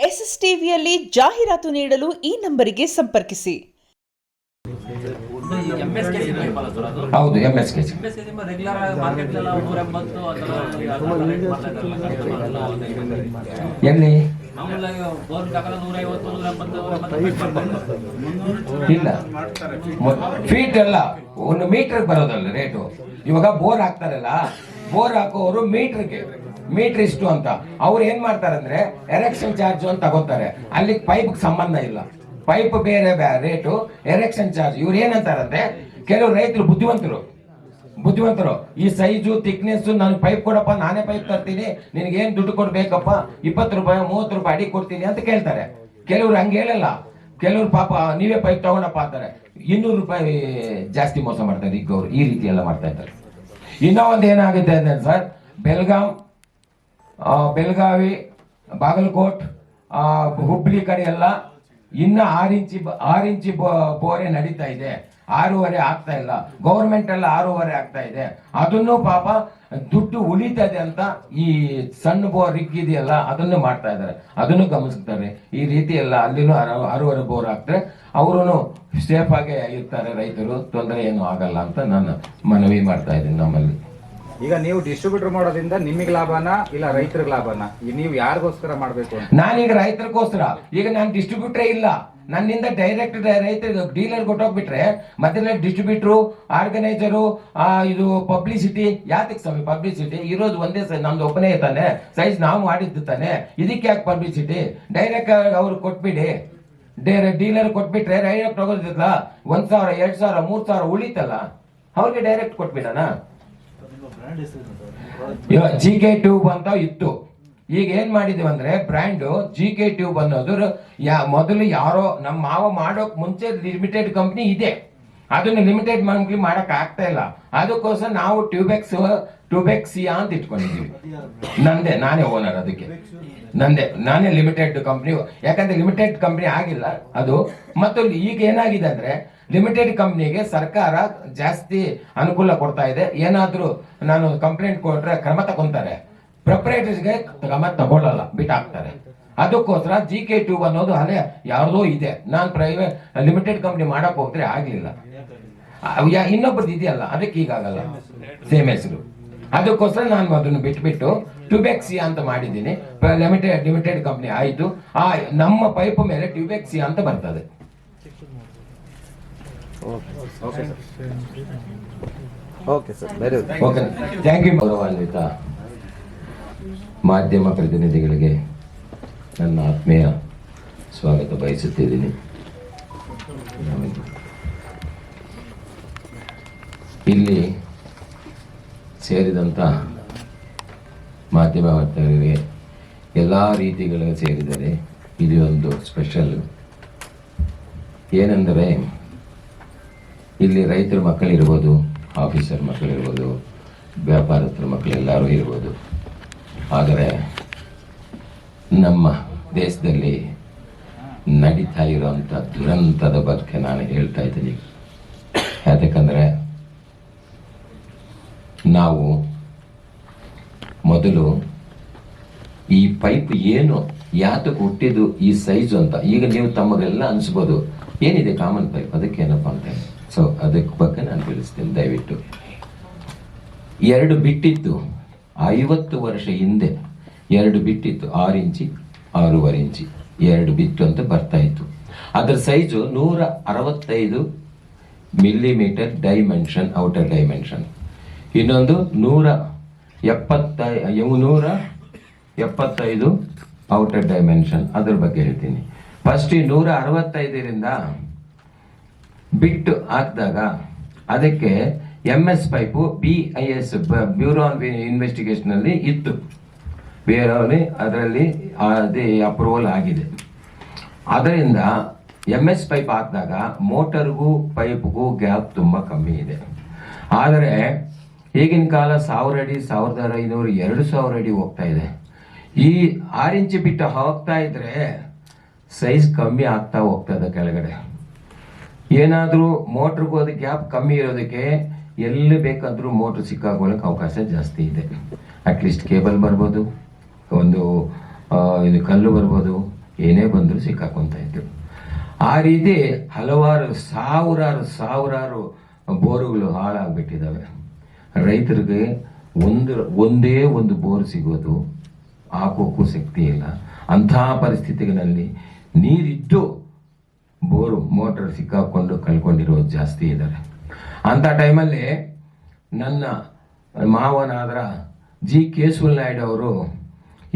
SSTVಯಲ್ಲಿ ಜಾಹೀರಾತು ನೀಡಲು ಈ ನಂಬರಿಗೆ ಸಂಪರ್ಕಿಸಿ. ಹೌದು, MSK ಎಲ್ಲಿ ಇಲ್ಲ, ಫೀಟ್ ಎಲ್ಲ ಒಂದು ಮೀಟರ್ ಬರೋದಲ್ಲ ರೇಟು. ಇವಾಗ ಬೋರ್ ಹಾಕ್ತಾರಲ್ಲ, ಬೋರ್ ಹಾಕೋರು ಮೀಟರ್ ಇಷ್ಟು ಅಂತ ಅವ್ರು ಏನ್ ಮಾಡ್ತಾರೆ ಅಂದ್ರೆ ಎರೆಕ್ಷನ್ ಚಾರ್ಜ್ ಅಂತ ತಗೋತಾರೆ. ಅಲ್ಲಿ ಪೈಪ್ ಸಂಬಂಧ ಇಲ್ಲ, ಪೈಪ್ ಬೇರೆ ರೇಟು, ಎರೆಕ್ಷನ್ ಚಾರ್ಜ್. ಇವ್ರು ಏನಂತಾರಂದ್ರೆ, ಕೆಲವು ರೈತರು ಬುದ್ಧಿವಂತರು ಈ ಸೈಜು ಥಿಕ್ನೆಸ್ ನಾನು ಪೈಪ್ ಕೊಡಪ್ಪ, ನಾನೇ ಪೈಪ್ ತರ್ತೀನಿ, ನಿನಗೆ ಏನ್ ದುಡ್ಡು ಕೊಡ್ಬೇಕಪ್ಪ, 20 ರೂಪಾಯಿ 30 ರೂಪಾಯಿ ಅಡಿ ಕೊಡ್ತೀನಿ ಅಂತ ಕೇಳ್ತಾರೆ. ಕೆಲವ್ರು ಹಂಗೆ ಹೇಳಲ್ಲ, ಕೆಲವ್ರು ಪಾಪ ನೀವೇ ಪೈಪ್ ತಗೊಂಡಪ್ಪ ಅಂತಾರೆ, 200 ರೂಪಾಯಿ ಜಾಸ್ತಿ ಮೋಸ ಮಾಡ್ತಾರೆ. ಈಗ ಅವ್ರು ಈ ರೀತಿ ಎಲ್ಲ ಮಾಡ್ತಾ ಇದ್ದಾರೆ. ಇನ್ನೂ ಒಂದು ಏನಾಗುತ್ತೆ ಅಂದ್ರೆ ಸರ್, ಬೆಳಗಾವಿ, ಬಾಗಲಕೋಟ್, ಹುಬ್ಳಿ ಕಡೆ ಎಲ್ಲ ಇನ್ನ 6 ಇಂಚಿ ಬೋರೆ ನಡೀತಾ ಇದೆ. 6.5 ಆಗ್ತಾ ಇಲ್ಲ. ಗೌರ್ಮೆಂಟ್ ಎಲ್ಲ 6.5 ಆಗ್ತಾ ಇದೆ. ಅದನ್ನು ಪಾಪ ದುಡ್ಡು ಉಳಿತದೆ ಅಂತ ಈ ಸಣ್ಣ ಬೋರ್ ಇದೆಯಲ್ಲ ಅದನ್ನು ಮಾಡ್ತಾ ಇದ್ದಾರೆ. ಅದನ್ನು ಗಮನಿಸ್ತಾರೆ. ಈ ರೀತಿ ಎಲ್ಲ ಅಲ್ಲಿನೂ 6.5 ಬೋರ್ ಹಾಕ್ತಾರೆ. ಅವರು ಸೇಫ್ ಆಗಿ ಇರ್ತಾರೆ, ರೈತರು ತೊಂದರೆ ಏನು ಆಗಲ್ಲ ಅಂತ ನಾನು ಮನವಿ ಮಾಡ್ತಾ ಇದ್ದೀನಿ. ನಮ್ಮಲ್ಲಿ ಈಗ ನೀವು ಡಿಸ್ಟ್ರಿಬ್ಯೂಟರ್ ಮಾಡೋದ್ರಿಂದ ನಿಮಗೆ ಲಾಭನಾ ಇಲ್ಲ ರೈತರಿಗೆ ಲಾಭನಾ? ನೀವು ಯಾರಿಗೋಸ್ಕರ ಮಾಡಬೇಕು? ನಾನೀಗ ರೈತರಿಗೋಸ್ಕರ, ಈಗ ನಾನು ಡಿಸ್ಟ್ರಿಬ್ಯೂಟರ್ ಇಲ್ಲ, ನನ್ನಿಂದ ಡೈರೆಕ್ಟ್ ರೈತರಿಗೆ ಡೀಲರ್ ಕೊಟ್ಟೋಗ್ಬಿಟ್ರೆ ಮತ್ತೆ ಡಿಸ್ಟ್ರಿಬ್ಯೂಟರ್, ಆರ್ಗನೈಸರು, ಇದು ಪಬ್ಲಿಸಿಟಿ ಯಾತಕ್ಕೆ ಸ್ವಾಮಿ? ಪಬ್ಲಿಸಿಟಿ ಇರೋದು ಒಂದೇ ನಮ್ದು ಒಬ್ಬನೇ ತಾನೆ, ಸೈಜ್ ನಾವು ಮಾಡಿದ್ದು ತಾನೆ, ಇದಕ್ಕೆ ಯಾಕೆ ಪಬ್ಲಿಸಿಟಿ? ಡೈರೆಕ್ಟ್ ಅವ್ರು ಕೊಟ್ಬಿಡಿ, ಡೀಲರ್ ಕೊಟ್ಬಿಟ್ರೆ ಡೈರೆಕ್ಟ್ ತಗೋದಿಲ್ಲ. 1,000 2,000 3,000 ಉಳಿತಲ್ಲ, ಅವ್ರಿಗೆ ಡೈರೆಕ್ಟ್ ಕೊಟ್ಬಿಡೋಣ. GK ಟ್ಯೂಬ್ ಅಂತ ಇತ್ತು. ಈಗ ಏನ್ ಮಾಡಿದೀವಿ ಅಂದ್ರೆ ಬ್ರ್ಯಾಂಡ್ GK ಟ್ಯೂಬ್ ಅನ್ನೋದು ಮೊದಲು ಯಾರೋ ನಮ್ಮ ಮಾವ ಮಾಡೋಕ್ ಮುಂಚೆ ಲಿಮಿಟೆಡ್ ಕಂಪ್ನಿ ಇದೆ, ಅದನ್ನ ಲಿಮಿಟೆಡ್ ಕಂಪ್ನಿ ಮಾಡಕ್ ಆಗ್ತಾ ಇಲ್ಲ. ಅದಕ್ಕೋಸ್ಕರ ನಾವು ಟ್ಯೂಬೆಕ್ಸಿಯಾ ಅಂತ ಇಟ್ಕೊಂಡಿದೀವಿ. ನಾನೇ ಓನರ್, ಅದಕ್ಕೆ ನಾನೇ ಲಿಮಿಟೆಡ್ ಕಂಪ್ನಿ. ಯಾಕಂದ್ರೆ ಲಿಮಿಟೆಡ್ ಕಂಪ್ನಿ ಆಗಿಲ್ಲ ಅದು. ಮತ್ತು ಈಗ ಏನಾಗಿದೆ ಅಂದ್ರೆ ಲಿಮಿಟೆಡ್ ಕಂಪ್ನಿಗೆ ಸರ್ಕಾರ ಜಾಸ್ತಿ ಅನುಕೂಲ ಕೊಡ್ತಾ ಇದೆ. ಏನಾದ್ರೂ ನಾನು ಕಂಪ್ಲೇಂಟ್ ಕೊಟ್ರೆ ಕ್ರಮ ತಗೊಂತಾರೆ, ಪ್ರೊಪ್ರೈಟರ್ಸ್ಗೆ ಕ್ರಮ ತಗೊಳ್ಳಲ್ಲ, ಬಿಟ್ಟಾಕ್ತಾರೆ. ಅದಕ್ಕೋಸ್ಕರ GK ಟ್ಯೂಬ್ ಅನ್ನೋದು ಅಲ್ಲೇ ಯಾರ್ದೋ ಇದೆ. ನಾನು ಪ್ರೈವೇಟ್ ಲಿಮಿಟೆಡ್ ಕಂಪ್ನಿ ಮಾಡಕ್ ಹೋಗ್ತಾರೆ, ಆಗ್ಲಿಲ್ಲ. ಇನ್ನೊಬ್ಬರದ್ದು ಇದೆಯಲ್ಲ, ಅದಕ್ಕೆ ಈಗಾಗಲ್ಲ, ಸೇಮ್ ಹೆಸರು. ಅದಕ್ಕೋಸ್ಕರ ನಾನು ಅದನ್ನು ಬಿಟ್ಬಿಟ್ಟು ಟ್ಯೂಬೆಕ್ಸಿಯಾ ಅಂತ ಮಾಡಿದ್ದೀನಿ. ಲಿಮಿಟೆಡ್ ಕಂಪ್ನಿ ಆಯ್ತು. ನಮ್ಮ ಪೈಪ್ ಮೇಲೆ ಟ್ಯೂಬೆಕ್ಸಿಯಾ ಅಂತ ಬರ್ತದೆ. Okay sir, very good. Okay, thank you. ಗೌರವಾನ್ವಿತ ಮಾಧ್ಯಮ ಪ್ರತಿನಿಧಿಗಳಿಗೆ ನನ್ನ ಆತ್ಮೀಯ ಸ್ವಾಗತ ಬಯಸುತ್ತಿದ್ದೀನಿ. ಇಲ್ಲಿ ಸೇರಿದಂಥ ಮಾಧ್ಯಮ ವರ್ತಕರಿಗೆ ಎಲ್ಲ ರೀತಿಗಳಿಗೆ ಸೇರಿದರೆ ಇದು ಒಂದು ಸ್ಪೆಷಲ್. ಏನೆಂದರೆ ಇಲ್ಲಿ ರೈತರ ಮಕ್ಕಳಿರ್ಬೋದು, ಆಫೀಸರ್ ಮಕ್ಕಳಿರ್ಬೋದು, ವ್ಯಾಪಾರಸ್ಥರ ಮಕ್ಕಳೆಲ್ಲರೂ ಇರ್ಬೋದು. ಆದರೆ ನಮ್ಮ ದೇಶದಲ್ಲಿ ನಡೀತಾ ಇರೋಂಥ ದುರಂತದ ಬಗ್ಗೆ ನಾನು ಹೇಳ್ತಾ ಇದ್ದೀನಿ. ಯಾಕಂದರೆ ನಾವು ಮೊದಲು ಈ ಪೈಪ್ ಏನು ಯಾತಕ್ಕೆ ಹುಟ್ಟಿದ್ದು ಈ ಸೈಜು ಅಂತ ಈಗ ನೀವು ತಮಗೆಲ್ಲ ಅನಿಸ್ಬೋದು, ಏನಿದೆ ಕಾಮನ್ ಪೈಪ್, ಅದಕ್ಕೇನಪ್ಪ ಅಂತ. ಸೊ ಅದಕ್ಕೆ ಬಗ್ಗೆ ನಾನು ತಿಳಿಸ್ತೀನಿ ದಯವಿಟ್ಟು. 2 ಬಿಟ್ಟಿತ್ತು 50 ವರ್ಷ ಹಿಂದೆ, 2 ಬಿಟ್ಟಿತ್ತು 6 ಇಂಚಿ 6.5 ಇಂಚಿ 2 ಬಿಟ್ಟು ಅಂತ ಬರ್ತಾ ಇತ್ತು. ಅದರ size 165 millimetre dimension, outer dimension. ಇನ್ನೊಂದು 175 ಔಟರ್ ಡೈಮೆನ್ಷನ್. ಅದ್ರ ಬಗ್ಗೆ ಹೇಳ್ತೀನಿ. ಫಸ್ಟ್ 165ರಿಂದ ಬಿಟ್ಟು ಹಾಕಿದಾಗ ಅದಕ್ಕೆ MS pipe BIS bureau on investigation ಅಲ್ಲಿ ಇತ್ತು. ಬೇರೆ ಅದರಲ್ಲಿ ಅದೇ ಅಪ್ರೂವಲ್ ಆಗಿದೆ. ಅದರಿಂದ MS ಪೈಪ್ ಹಾಕಿದಾಗ ಮೋಟರ್ಗೂ ಪೈಪ್ಗೂ ಗ್ಯಾಪ್ ತುಂಬ ಕಮ್ಮಿ ಇದೆ. ಆದರೆ ಈಗಿನ ಕಾಲ 1000 ಅಡಿ 1500 2000 ಅಡಿ ಹೋಗ್ತಾ ಇದೆ. ಈ 6 ಇಂಚು ಬಿಟ್ಟು ಹೋಗ್ತಾ ಇದ್ರೆ ಸೈಜ್ ಕಮ್ಮಿ ಆಗ್ತಾ ಹೋಗ್ತದೆ ಕೆಳಗಡೆ. ಏನಾದರೂ ಮೋಟ್ರಿಗೂ ಅದು ಗ್ಯಾಪ್ ಕಮ್ಮಿ ಇರೋದಕ್ಕೆ ಎಲ್ಲಿ ಬೇಕಾದ್ರೂ ಮೋಟ್ರ್ ಸಿಕ್ಕಾಕೊಳ್ಳೋಕೆ ಅವಕಾಶ ಜಾಸ್ತಿ ಇದೆ. ಅಟ್ಲೀಸ್ಟ್ ಕೇಬಲ್ ಬರ್ಬೋದು, ಒಂದು ಇದು ಕಲ್ಲು ಬರ್ಬೋದು, ಏನೇ ಬಂದರೂ ಸಿಕ್ಕಾಕೊಂತ ಇದ್ರು. ಆ ರೀತಿ ಹಲವಾರು ಸಾವಿರಾರು ಬೋರುಗಳು ಹಾಳಾಗ್ಬಿಟ್ಟಿದ್ದಾವೆ. ರೈತರಿಗೆ ಒಂದೇ ಒಂದು ಬೋರ್ ಸಿಗೋದು ಹಾಕೋಕ್ಕೂ ಶಕ್ತಿ ಇಲ್ಲ. ಅಂತಹ ಪರಿಸ್ಥಿತಿಗಳಲ್ಲಿ ನೀರಿದ್ದು ಬೋರು ಮೋಟರ್ ಸಿಕ್ಕಾಕೊಂಡು ಕಳ್ಕೊಂಡಿರೋದು ಜಾಸ್ತಿ ಇದ್ದಾರೆ. ಅಂಥ ಟೈಮಲ್ಲಿ ನನ್ನ ಮಾವನಾದ್ರ ಜಿ ಕೇಶವಲ್ ನಾಯ್ಡು ಅವರು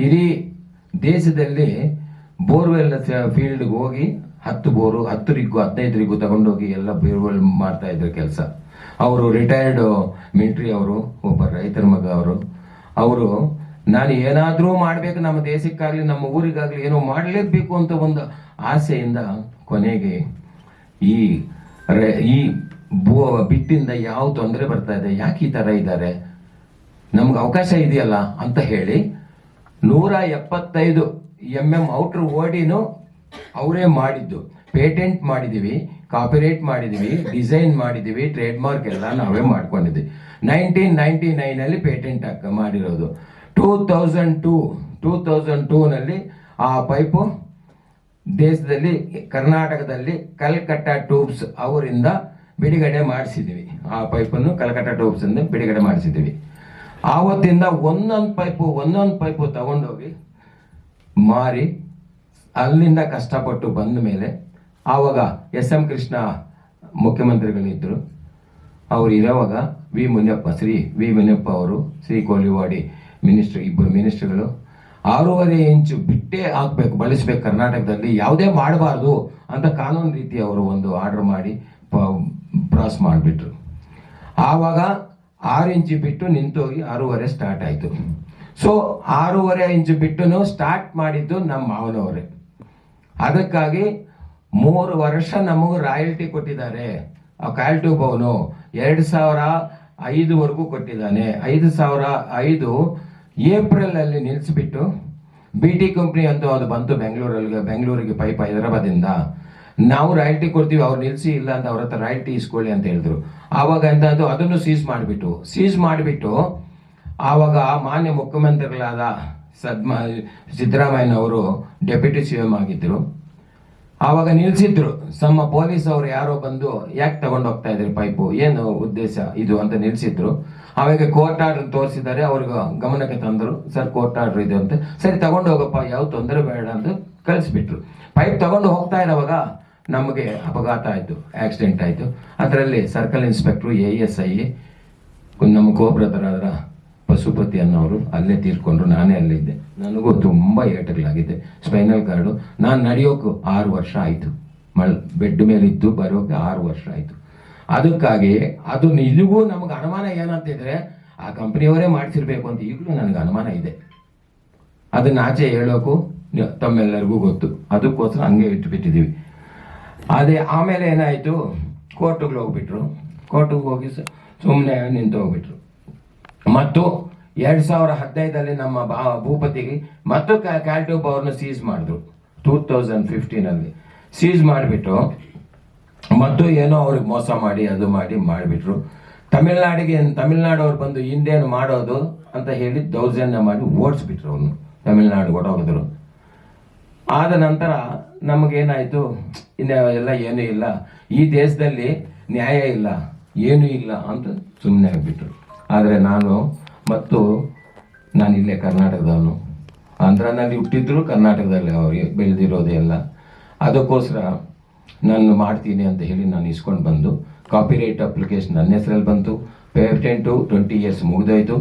ಇಡೀ ದೇಶದಲ್ಲಿ ಬೋರ್ವೆಲ್ ಫೀಲ್ಡ್ಗೆ ಹೋಗಿ 10 ಬೋರು 10 ರಿಗ್ಗು 15 ರಿಗ್ಗು ತಗೊಂಡೋಗಿ ಎಲ್ಲ ಬೋರ್ವೆಲ್ ಮಾಡ್ತಾ ಇದ್ರು ಕೆಲಸ. ಅವರು ರಿಟೈರ್ಡ್ ಮಿಲಿಟ್ರಿ, ಅವರು ಒಬ್ಬ ರೈತರ ಮಗ. ಅವರು ನಾನು ಏನಾದರೂ ಮಾಡಬೇಕು, ನಮ್ಮ ದೇಶಕ್ಕಾಗಲಿ ನಮ್ಮ ಊರಿಗಾಗಲಿ ಏನೋ ಮಾಡಲೇಬೇಕು ಅಂತ ಒಂದು ಆಸೆಯಿಂದ ಕೊನೆಗೆ ಈ ಬಿಟ್ಟಿಂದ ಯಾವ ತೊಂದರೆ ಬರ್ತಾ ಇದೆ, ಯಾಕೆ ಈ ಥರ ಇದ್ದಾರೆ, ನಮ್ಗೆ ಅವಕಾಶ ಇದೆಯಲ್ಲ ಅಂತ ಹೇಳಿ 175 mm ಔಟ್ರ್ ಓಡಿನೂ ಅವರೇ ಮಾಡಿದ್ದು. ಪೇಟೆಂಟ್ ಮಾಡಿದ್ದೀವಿ, ಕಾಪಿರೈಟ್ ಮಾಡಿದ್ದೀವಿ, ಡಿಸೈನ್ ಮಾಡಿದ್ದೀವಿ, ಟ್ರೇಡ್ ಮಾರ್ಕ್ ಎಲ್ಲ ನಾವೇ ಮಾಡ್ಕೊಂಡಿದ್ದೀವಿ. 1999 ಪೇಟೆಂಟ್ ಮಾಡಿರೋದು. 2002ನಲ್ಲಿ ಆ ಪೈಪು ದೇಶದಲ್ಲಿ ಕರ್ನಾಟಕದಲ್ಲಿ ಕಲ್ಕಟ್ಟ ಟ್ಯೂಬ್ಸ್ ಅವರಿಂದ ಬಿಡುಗಡೆ ಮಾಡಿಸಿದ್ದೀವಿ. ಆ ಪೈಪನ್ನು ಕಲ್ಕಟ್ಟ ಟ್ಯೂಬ್ಸ್ ಇಂದ ಬಿಡುಗಡೆ ಮಾಡಿಸಿದ್ದೀವಿ. ಆವತ್ತಿಂದ ಒಂದೊಂದು ಪೈಪು ತಗೊಂಡೋಗಿ ಮಾರಿ ಅಲ್ಲಿಂದ ಕಷ್ಟಪಟ್ಟು ಬಂದ ಮೇಲೆ ಆವಾಗ SM ಕೃಷ್ಣ ಮುಖ್ಯಮಂತ್ರಿಗಳಿದ್ದರು. ಅವರು ಇರೋವಾಗ ಶ್ರೀ ವಿ ಮುನಿಯಪ್ಪ ಅವರು, ಶ್ರೀ ಕೋಲಿವಾಡಿ ಇಬ್ಬರು ಮಿನಿಸ್ಟರ್ಗಳು 6.5 ಇಂಚು ಬಿಟ್ಟೇ ಹಾಕ್ಬೇಕು, ಬಳಸಬೇಕು ಕರ್ನಾಟಕದಲ್ಲಿ, ಯಾವುದೇ ಮಾಡಬಾರ್ದು ಅಂತ ಕಾನೂನು ರೀತಿ ಅವರು ಒಂದು ಆರ್ಡರ್ ಮಾಡಿ ಪಾಸ್ ಮಾಡಿಬಿಟ್ರು. ಆವಾಗ 6 ಇಂಚು ಬಿಟ್ಟು ನಿಂತೋಗಿ 6.5 ಸ್ಟಾರ್ಟ್ ಆಯಿತು. ಸೊ 6.5 ಇಂಚು ಬಿಟ್ಟು ಸ್ಟಾರ್ಟ್ ಮಾಡಿದ್ದು ನಮ್ಮ ಮಾವನವರೇ. ಅದಕ್ಕಾಗಿ 3 ವರ್ಷ ನಮಗೂ ರಾಯಲ್ಟಿ ಕೊಟ್ಟಿದ್ದಾರೆ. ಆ ಕಾಲ್ ಟ್ಯೂಬ್ ಅವನು 2005ವರೆಗೂ ಕೊಟ್ಟಿದ್ದಾನೆ. 2005 ಏಪ್ರಿಲ್ ಅಲ್ಲಿ ನಿಲ್ಲಿಸ್ಬಿಟ್ಟು BT ಕಂಪ್ನಿ ಅಂತ ಅದು ಬಂತು ಬೆಂಗಳೂರಿಗೆ ಪೈಪ್ ಹೈದರಾಬಾದಿಂದ. ನಾವು ರಾಯಲ್ಟಿ ಕೊಡ್ತೀವಿ, ಅವ್ರು ನಿಲ್ಲಿಸಿ, ಇಲ್ಲ ಅಂತ ಅವ್ರ ಹತ್ರ ರಾಯಲ್ಟಿ ಇಸ್ಕೊಳ್ಳಿ ಅಂತ ಹೇಳಿದ್ರು. ಆವಾಗ ಎಂತದ್ದು ಅದನ್ನು ಸೀಸ್ ಮಾಡಿಬಿಟ್ಟು ಆವಾಗ ಮಾನ್ಯ ಮುಖ್ಯಮಂತ್ರಿಗಳಾದ ಸಿದ್ದರಾಮಯ್ಯನವರು ಡೆಪ್ಯೂಟಿ CM ಆಗಿದ್ರು. ಆವಾಗ ನಿಲ್ಸಿದ್ರು. ನಮ್ಮ ಪೊಲೀಸ್ ಅವರು ಯಾರೋ ಬಂದು ಯಾಕೆ ತಗೊಂಡು ಹೋಗ್ತಾ ಇದ್ರಿ ಪೈಪು, ಏನು ಉದ್ದೇಶ ಇದು ಅಂತ ನಿಲ್ಸಿದ್ರು. ಆವಾಗ ಕೋರ್ಟ್ ಆರ್ಡರ್ ತೋರಿಸಿದ್ದಾರೆ, ಅವ್ರಿಗೆ ಗಮನಕ್ಕೆ ತಂದರು. ಸರ್ ಕೋರ್ಟ್ ಆರ್ಡರ್ ಇದೆ ಅಂತ, ಸರಿ ತಗೊಂಡು ಹೋಗಪ್ಪ, ಯಾವ ತೊಂದರೆ ಬೇಡ ಅಂತ ಕಳಿಸ್ಬಿಟ್ರು. ಪೈಪ್ ತಗೊಂಡು ಹೋಗ್ತಾ ಇರೋವಾಗ ನಮಗೆ ಅಪಘಾತ ಆಯಿತು, ಆಕ್ಸಿಡೆಂಟ್ ಆಯಿತು. ಅದರಲ್ಲಿ ಸರ್ಕಲ್ ಇನ್ಸ್ಪೆಕ್ಟ್ರು ASI ನಮ್ಮ ಕೋಬ್ರದರಾದ ಪಶುಪತಿ ಅನ್ನೋರು ಅಲ್ಲೇ ತೀರ್ಕೊಂಡ್ರು. ನಾನೇ ಅಲ್ಲಿದ್ದೆ. ನನಗೂ ತುಂಬ ಏಟುಗಳಾಗಿದೆ, ಸ್ಪೈನಲ್ ಕಾರ್ಡು. ನಾನು ನಡೆಯೋಕೆ 6 ವರ್ಷ ಆಯಿತು, ಬೆಡ್ ಮೇಲೆ ಇದ್ದು ಬರೋಕೆ 6 ವರ್ಷ ಆಯಿತು. ಅದಕ್ಕಾಗಿ ಅದು ನಿಜವೂ ನಮಗೆ ಅನುಮಾನ ಏನಂತಿದ್ರೆ ಆ ಕಂಪ್ನಿಯವರೇ ಮಾಡಿಸಿರ್ಬೇಕು ಅಂತ ಈಗಲೂ ನನಗೆ ಅನುಮಾನ ಇದೆ. ಅದನ್ನ ಆಚೆ ಹೇಳೋಕು ತಮ್ಮೆಲ್ಲರಿಗೂ ಗೊತ್ತು. ಅದಕ್ಕೋಸ್ಕರ ಹಂಗೆ ಇಟ್ಬಿಟ್ಟಿದ್ದೀವಿ. ಅದೇ ಆಮೇಲೆ ಏನಾಯಿತು, ಕೋರ್ಟ್ಗೆ ಹೋಗ್ಬಿಟ್ರು. ಕೋರ್ಟ್ಗೆ ಹೋಗಿ ಸುಮ್ಮನೆ ನಿಂತು ಹೋಗ್ಬಿಟ್ರು. ಮತ್ತು 2015 ನಮ್ಮ ಭೂಪತಿಗೆ ಮತ್ತು ಕಾಲ್ ಟ್ಯೂಬ್ ಅವ್ರನ್ನ ಸೀಸ್ ಮಾಡಿದ್ರು. 2015 ಸೀಸ್ ಮಾಡಿಬಿಟ್ಟು ಮತ್ತು ಏನೋ ಅವ್ರಿಗೆ ಮೋಸ ಮಾಡಿ ಅದು ಮಾಡಿಬಿಟ್ರು. ತಮಿಳ್ನಾಡವ್ರು ಬಂದು ಹಿಂದೇನು ಮಾಡೋದು ಅಂತ ಹೇಳಿ ದೌರ್ಜನ್ಯ ಮಾಡಿ ಓಡಿಸ್ಬಿಟ್ರು. ಅವನು ತಮಿಳ್ನಾಡು ಹೊರಟೋಗಿದ್ರು. ಆದ ನಂತರ ನಮಗೇನಾಯಿತು, ಎಲ್ಲ ಏನೂ ಇಲ್ಲ, ಈ ದೇಶದಲ್ಲಿ ನ್ಯಾಯ ಇಲ್ಲ, ಏನೂ ಇಲ್ಲ ಅಂತ ಸುಮ್ಮನೆ ಆಗಿಬಿಟ್ರು. ಆದರೆ ನಾನು ಇಲ್ಲೇ ಕರ್ನಾಟಕದವನು, ಆಂಧ್ರನಲ್ಲಿ ಹುಟ್ಟಿದ್ರು, ಕರ್ನಾಟಕದಲ್ಲಿ ಅವ್ರಿಗೆ ಬೆಳೆದಿರೋದು ಎಲ್ಲ. ಅದಕ್ಕೋಸ್ಕರ ನಾನು ಮಾಡ್ತೀನಿ ಅಂತ ಹೇಳಿ ನಾನು ಇಸ್ಕೊಂಡು ಬಂದು ಕಾಪಿರೈಟ್ ಅಪ್ಲಿಕೇಶನ್ ನನ್ನ ಹೆಸರಲ್ಲಿ ಬಂತು. ಪೇಟೆಂಟು 20 years ಮುಗಿದೋಯ್ತು.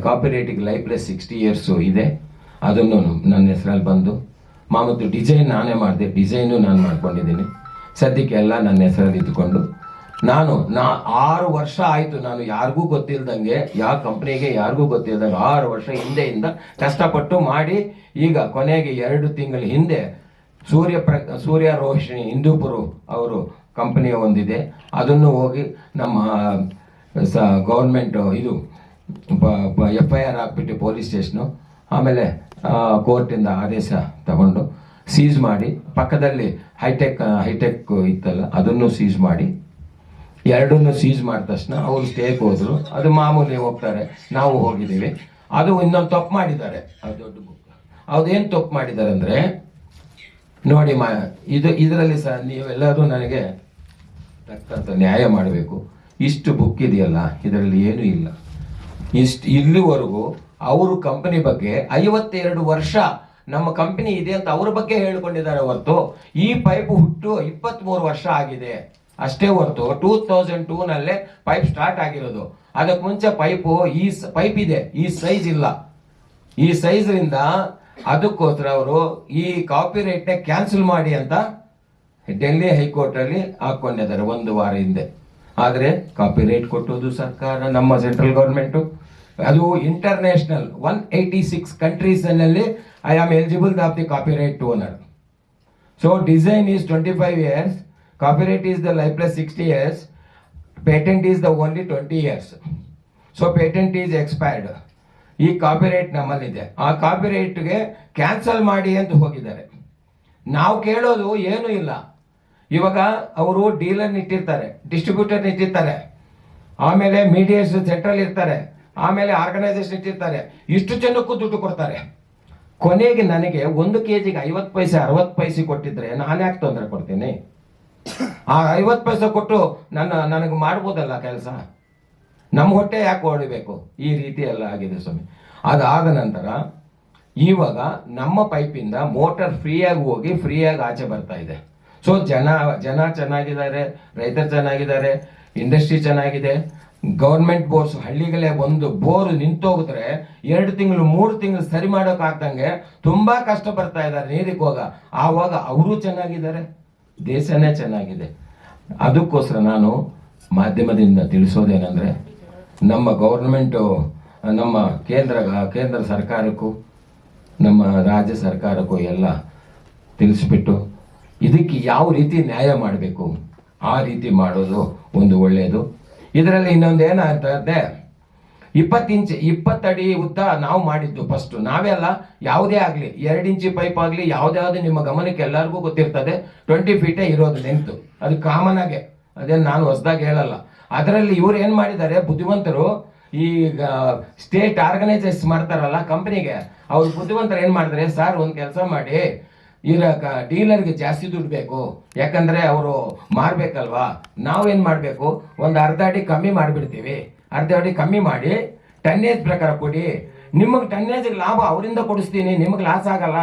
ಕಾಪಿರೈಟಿಗೆ ಲೈಫ್ಲೆಸ್ 60 years ಇದೆ, ಅದನ್ನು ನನ್ನ ಹೆಸರಲ್ಲಿ ಬಂದು. ಮಾಮೂಲು ಡಿಸೈನ್ ನಾನೇ ಮಾಡಿದೆ, ಡಿಸೈನು ನಾನು ಮಾಡ್ಕೊಂಡಿದ್ದೀನಿ. ಸದ್ಯಕ್ಕೆ ಎಲ್ಲ ನನ್ನ ಹೆಸರಲ್ಲಿ ಇದ್ಕೊಂಡು ನಾನು 6 ವರ್ಷ ಆಯಿತು. ನಾನು ಯಾರಿಗೂ ಗೊತ್ತಿಲ್ದಂಗೆ, ಯಾವ ಕಂಪ್ನಿಗೆ ಯಾರಿಗೂ ಗೊತ್ತಿಲ್ದಂಗೆ 6 ವರ್ಷ ಹಿಂದೆಯಿಂದ ಕಷ್ಟಪಟ್ಟು ಮಾಡಿ ಈಗ ಕೊನೆಗೆ 2 ತಿಂಗಳ ಹಿಂದೆ ಸೂರ್ಯ ರೋಹಿಣಿ ಹಿಂದೂಪುರ ಅವರು ಕಂಪನಿಯ ಒಂದಿದೆ, ಅದನ್ನು ಹೋಗಿ ನಮ್ಮ ಗೌರ್ಮೆಂಟ್ ಇದು FIR ಹಾಕ್ಬಿಟ್ಟು ಪೊಲೀಸ್ ಸ್ಟೇಷನು, ಆಮೇಲೆ ಕೋರ್ಟಿಂದ ಆದೇಶ ತಗೊಂಡು ಸೀಸ್ ಮಾಡಿ, ಪಕ್ಕದಲ್ಲಿ ಹೈಟೆಕ್ ಇತ್ತಲ್ಲ ಅದನ್ನು ಸೀಸ್ ಮಾಡಿ, ಎರಡನ್ನೂ ಸೀಸ್ ಮಾಡಿದ ತಕ್ಷಣ ಅವರು ಸ್ಟೇಕ್ ಹೋದ್ರು. ಅದು ಮಾಮೂಲಿ ಹೋಗ್ತಾರೆ, ನಾವು ಹೋಗಿದ್ದೀವಿ. ಅದು ಇನ್ನೊಂದು ತಪ್ಪು ಮಾಡಿದ್ದಾರೆ, ಅದು ದೊಡ್ಡ ಬುಕ್. ಅದೇನು ತಪ್ಪು ಮಾಡಿದ್ದಾರೆ ಅಂದರೆ ನೋಡಿ ಇದರಲ್ಲಿ ಸಹ ನೀವೆಲ್ಲರೂ ನನಗೆ ತಕ್ಕಂಥ ನ್ಯಾಯ ಮಾಡಬೇಕು. ಇಷ್ಟು ಬುಕ್ ಇದೆಯಲ್ಲ, ಇದರಲ್ಲಿ ಏನೂ ಇಲ್ಲ. ಇಲ್ಲಿವರೆಗೂ ಅವರು ಕಂಪನಿ ಬಗ್ಗೆ 52 ವರ್ಷ ನಮ್ಮ ಕಂಪನಿ ಇದೆ ಅಂತ ಅವ್ರ ಬಗ್ಗೆ ಹೇಳ್ಕೊಂಡಿದ್ದಾರೆ ಹೊರತು ಈ ಪೈಪ್ ಹುಟ್ಟು 23 ವರ್ಷ ಆಗಿದೆ ಅಷ್ಟೇ ಹೊರತು 2002 ಪೈಪ್ ಸ್ಟಾರ್ಟ್ ಆಗಿರೋದು. ಅದಕ್ಕೆ ಮುಂಚೆ ಪೈಪ್ ಇದೆ, ಈ ಸೈಜ್ ಇಲ್ಲ. ಈ ಸೈಜ್ ರಿಂದ ಅದಕ್ಕೋಸ್ಕರ ಅವರು ಈ ಕಾಪಿರೈಟ್ ಕ್ಯಾನ್ಸಲ್ ಮಾಡಿ ಅಂತ ಡೆಲ್ಲಿ ಹೈಕೋರ್ಟ್ ಅಲ್ಲಿ ಹಾಕೊಂಡಿದ್ದಾರೆ 1 ವಾರ ಹಿಂದೆ. ಆದ್ರೆ ಕಾಪಿರೈಟ್ ಕೊಟ್ಟೋದು ಸರ್ಕಾರ, ನಮ್ಮ ಸೆಂಟ್ರಲ್ ಗವರ್ಮೆಂಟ್. ಅದು ಇಂಟರ್ನ್ಯಾಷನಲ್ 186 ಕಂಟ್ರೀಸ್ ನಲ್ಲಿ I am eligible of the copyright owner. So design is 25 years, copyright is the lifeless 60 years, patent is the only 20 years. So patent is expired. ಈ ಕಾಪಿರೈಟ್ ನಮ್ಮಲ್ಲಿದೆ. ಆ ಕಾಪಿರೈಟ್ಗೆ cancel ಮಾಡಿ ಅಂತ ಹೋಗಿದ್ದಾರೆ. ನಾವು ಕೇಳೋದು ಏನೂ ಇಲ್ಲ. ಇವಾಗ ಅವರು ಡೀಲರ್ ಇಟ್ಟಿರ್ತಾರೆ, ಡಿಸ್ಟ್ರಿಬ್ಯೂಟರ್ ಇಟ್ಟಿರ್ತಾರೆ, ಆಮೇಲೆ ಮೀಡಿಯೇಟ್ಸ್ ಸೆಂಟ್ರಲ್ ಇರ್ತಾರೆ, ಆಮೇಲೆ ಆರ್ಗನೈಸೇಷನ್ ಇಟ್ಟಿರ್ತಾರೆ. ಇಷ್ಟು ಜನಕ್ಕೂ ದುಡ್ಡು ಕೊಡ್ತಾರೆ. ಕೊನೆಗೆ ನನಗೆ 1 kg 50 ಪೈಸೆ 60 ಪೈಸೆ ಕೊಟ್ಟಿದ್ರೆ ನಾನು ಯಾಕೆ ತೊಂದರೆ ಕೊಡ್ತೀನಿ? ಆ 50 ಪೈಸೆ ಕೊಟ್ಟು ನನಗೆ ಮಾಡ್ಬೋದಲ್ಲ ಕೆಲಸ. ನಮ್ಮ ಹೊಟ್ಟೆ ಯಾಕೆ ಹೊಡಿಬೇಕು? ಈ ರೀತಿ ಎಲ್ಲ ಆಗಿದೆ ಸ್ವಾಮಿ. ಅದಾದ ನಂತರ ಇವಾಗ ನಮ್ಮ ಪೈಪಿಂದ ಮೋಟರ್ ಫ್ರೀಯಾಗಿ ಹೋಗಿ ಫ್ರೀಯಾಗಿ ಆಚೆ ಬರ್ತಾ ಇದೆ. ಸೊ ಜನ ಚೆನ್ನಾಗಿದ್ದಾರೆ, ರೈತರು ಚೆನ್ನಾಗಿದ್ದಾರೆ, ಇಂಡಸ್ಟ್ರಿ ಚೆನ್ನಾಗಿದೆ. ಗೌರ್ಮೆಂಟ್ ಬೋರ್ಸ್ ಹಳ್ಳಿಗಳೇ ಒಂದು ಬೋರ್ ನಿಂತೋಗಿದ್ರೆ 2 ತಿಂಗಳು 3 ತಿಂಗಳು ಸರಿ ಮಾಡೋಕ್ಕಾಗ್ದಂಗೆ ತುಂಬಾ ಕಷ್ಟ ಬರ್ತಾ ಇದ್ದಾರೆ ನೀರಿಗೆ ಹೋಗ. ಆವಾಗ ಅವರು ಚೆನ್ನಾಗಿದ್ದಾರೆ, ದೇಶನೇ ಚೆನ್ನಾಗಿದೆ. ಅದಕ್ಕೋಸ್ಕರ ನಾನು ಮಾಧ್ಯಮದಿಂದ ತಿಳಿಸೋದೇನೆಂದ್ರೆ, ನಮ್ಮ ಗೌರ್ಮೆಂಟು, ನಮ್ಮ ಕೇಂದ್ರ ಸರ್ಕಾರಕ್ಕೂ ನಮ್ಮ ರಾಜ್ಯ ಸರ್ಕಾರಕ್ಕೂ ಎಲ್ಲ ತಿಳಿಸ್ಬಿಟ್ಟು ಇದಕ್ಕೆ ಯಾವ ರೀತಿ ನ್ಯಾಯ ಮಾಡಬೇಕು ಆ ರೀತಿ ಮಾಡೋದು ಒಂದು ಒಳ್ಳೆಯದು. ಇದರಲ್ಲಿ ಇನ್ನೊಂದು ಏನಾಗ್ತದೆ, 20 ಅಡಿ ಉದ್ದ ನಾವು ಮಾಡಿದ್ದು ಫಸ್ಟ್ ನಾವೇ ಅಲ್ಲ. ಯಾವುದೇ ಆಗಲಿ 2 ಇಂಚಿ ಪೈಪ್ ಆಗಲಿ ಯಾವುದೇ ನಿಮ್ಮ ಗಮನಕ್ಕೆ ಎಲ್ಲರಿಗೂ ಗೊತ್ತಿರ್ತದೆ 20 feet ಇರೋದು ಲೆಂತ್. ಅದು ಕಾಮನ್ ಆಗಿ, ಅದೇನು ನಾನು ಹೊಸದಾಗಿ ಹೇಳಲ್ಲ. ಅದರಲ್ಲಿ ಇವ್ರು ಏನ್ ಮಾಡಿದ್ದಾರೆ ಬುದ್ಧಿವಂತರು, ಈ ಸ್ಟೇಟ್ ಆರ್ಗನೈಸೇಷನ್ ಮಾಡ್ತಾರಲ್ಲ ಕಂಪನಿಗೆ, ಅವ್ರು ಬುದ್ಧಿವಂತರು ಏನ್ ಮಾಡಿದ್ರೆ, ಸರ್ ಒಂದು ಕೆಲಸ ಮಾಡಿ, ಡೀಲರ್ಗೆ ಜಾಸ್ತಿ ದುಡ್ಡು ಬೇಕು, ಯಾಕಂದ್ರೆ ಅವರು ಮಾರ್ಬೇಕಲ್ವಾ, ನಾವೇನ್ ಮಾಡ್ಬೇಕು, ಒಂದು ಅರ್ಧ ಅಡಿ ಕಮ್ಮಿ ಮಾಡಿಬಿಡ್ತೀವಿ, ಅರ್ಧ ಅಡಿ ಕಮ್ಮಿ ಮಾಡಿ ಟನ್ನೇಜ್ ಪ್ರಕಾರ ಕೊಡಿ, ನಿಮಗೆ ಟನ್ನೇಜ್ ಲಾಭ ಅವರಿಂದ ಕೊಡಿಸ್ತೀನಿ, ನಿಮಗೆ ಲಾಸ್ ಆಗಲ್ಲ.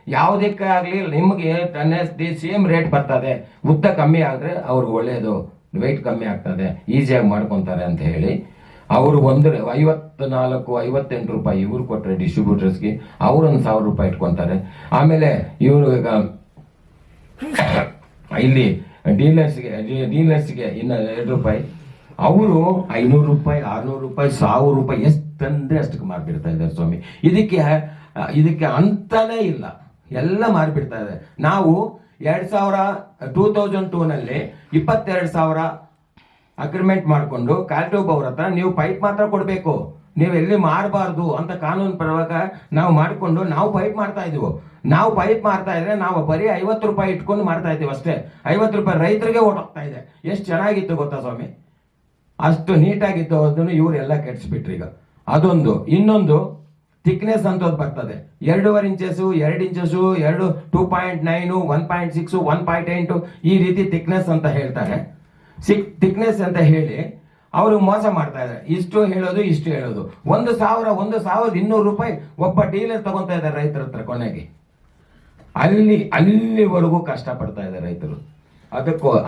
ಯಾವುದಕ್ಕೆ ಆಗಲಿ ನಿಮಗೆ ಟನ್ನೇಜ್ ಸೇಮ್ ರೇಟ್ ಬರ್ತದೆ. ಉದ್ದ ಕಮ್ಮಿ ಆದ್ರೆ ಅವ್ರಿಗೆ ಒಳ್ಳೇದು, ವೆಯ್ಟ್ ಕಮ್ಮಿ ಆಗ್ತದೆ, ಈಸಿಯಾಗಿ ಮಾಡ್ಕೊತಾರೆ ಅಂತ ಹೇಳಿ ಅವರು 54-58 ರೂಪಾಯಿ ಇವ್ರು ಕೊಟ್ಟರೆ ಡಿಸ್ಟ್ರಿಬ್ಯೂಟರ್ಸ್ಗೆ, ಅವ್ರೊಂದು 1000 ರೂಪಾಯಿ ಇಟ್ಕೊಂತಾರೆ. ಆಮೇಲೆ ಇವರು ಈಗ ಇಲ್ಲಿ ಡೀಲರ್ಸ್ಗೆ ಇನ್ನು 2 ರೂಪಾಯಿ, ಅವರು 500 ರೂಪಾಯಿ 600 ರೂಪಾಯಿ 1000 ರೂಪಾಯಿ ಎಷ್ಟಂದ್ರೆ ಅಷ್ಟಕ್ಕೆ ಮಾರ್ಬಿಡ್ತಾ ಇದ್ದಾರೆ ಸ್ವಾಮಿ. ಇದಕ್ಕೆ ಅಂತಾನೇ ಇಲ್ಲ, ಎಲ್ಲ ಮಾರ್ಬಿಡ್ತಾ ಇದೆ. ನಾವು 2002 22,000 ಅಗ್ರಿಮೆಂಟ್ ಮಾಡಿಕೊಂಡು ಕಾಲ್ಟೋಬ್ ಅವ್ರ ಹತ್ರ ನೀವು ಪೈಪ್ ಮಾತ್ರ ಕೊಡಬೇಕು, ನೀವು ಎಲ್ಲಿ ಮಾರಬಾರ್ದು ಅಂತ ಕಾನೂನು ಪ್ರಕಾರ ನಾವು ಮಾಡಿಕೊಂಡು ನಾವು ಪೈಪ್ ಮಾಡ್ತಾ ಇದೀವಿ. ನಾವು ಪೈಪ್ ಮಾಡ್ತಾ ಇದ್ರೆ ನಾವು ಬರೀ 50 ರೂಪಾಯಿ ಇಟ್ಕೊಂಡು ಮಾಡ್ತಾ ಇದ್ದೀವಿ ಅಷ್ಟೇ. 50 ರೂಪಾಯಿ ರೈತರಿಗೆ ಓಡೋಗ್ತಾ ಇದೆ. ಎಷ್ಟು ಚೆನ್ನಾಗಿತ್ತು ಗೊತ್ತಾ ಸ್ವಾಮಿ, ಅಷ್ಟು ನೀಟಾಗಿತ್ತು. ಅದನ್ನು ಇವರೆಲ್ಲ ಕೆಡಿಸ್ಬಿಟ್ರು ಈಗ. ಅದೊಂದು. ಇನ್ನೊಂದು ಥಿಕ್ನೆಸ್ ಅಂತ ಬರ್ತದೆ, 2.5 ಇಂಚಸ್ 2 ಇಂಚಸ್ 2.9 1.6 1.8 ಈ ರೀತಿ ಥಿಕ್ನೆಸ್ ಅಂತ ಹೇಳ್ತಾರೆ. ಥಿಕ್ನೆಸ್ ಅಂತ ಹೇಳಿ ಅವರು ಮೋಸ ಮಾಡ್ತಾ ಇದ್ದಾರೆ. ಇಷ್ಟು ಹೇಳೋದು 1,200 ರೂಪಾಯಿ ಒಬ್ಬ ಡೀಲರ್ ತಗೊಂತಾ ಇದ್ದಾರೆ ರೈತರ ಹತ್ರ. ಕೊನೆಗೆ ಅಲ್ಲಿವರೆಗೂ ಕಷ್ಟ ಪಡ್ತಾ ಇದ್ದಾರೆ ರೈತರು.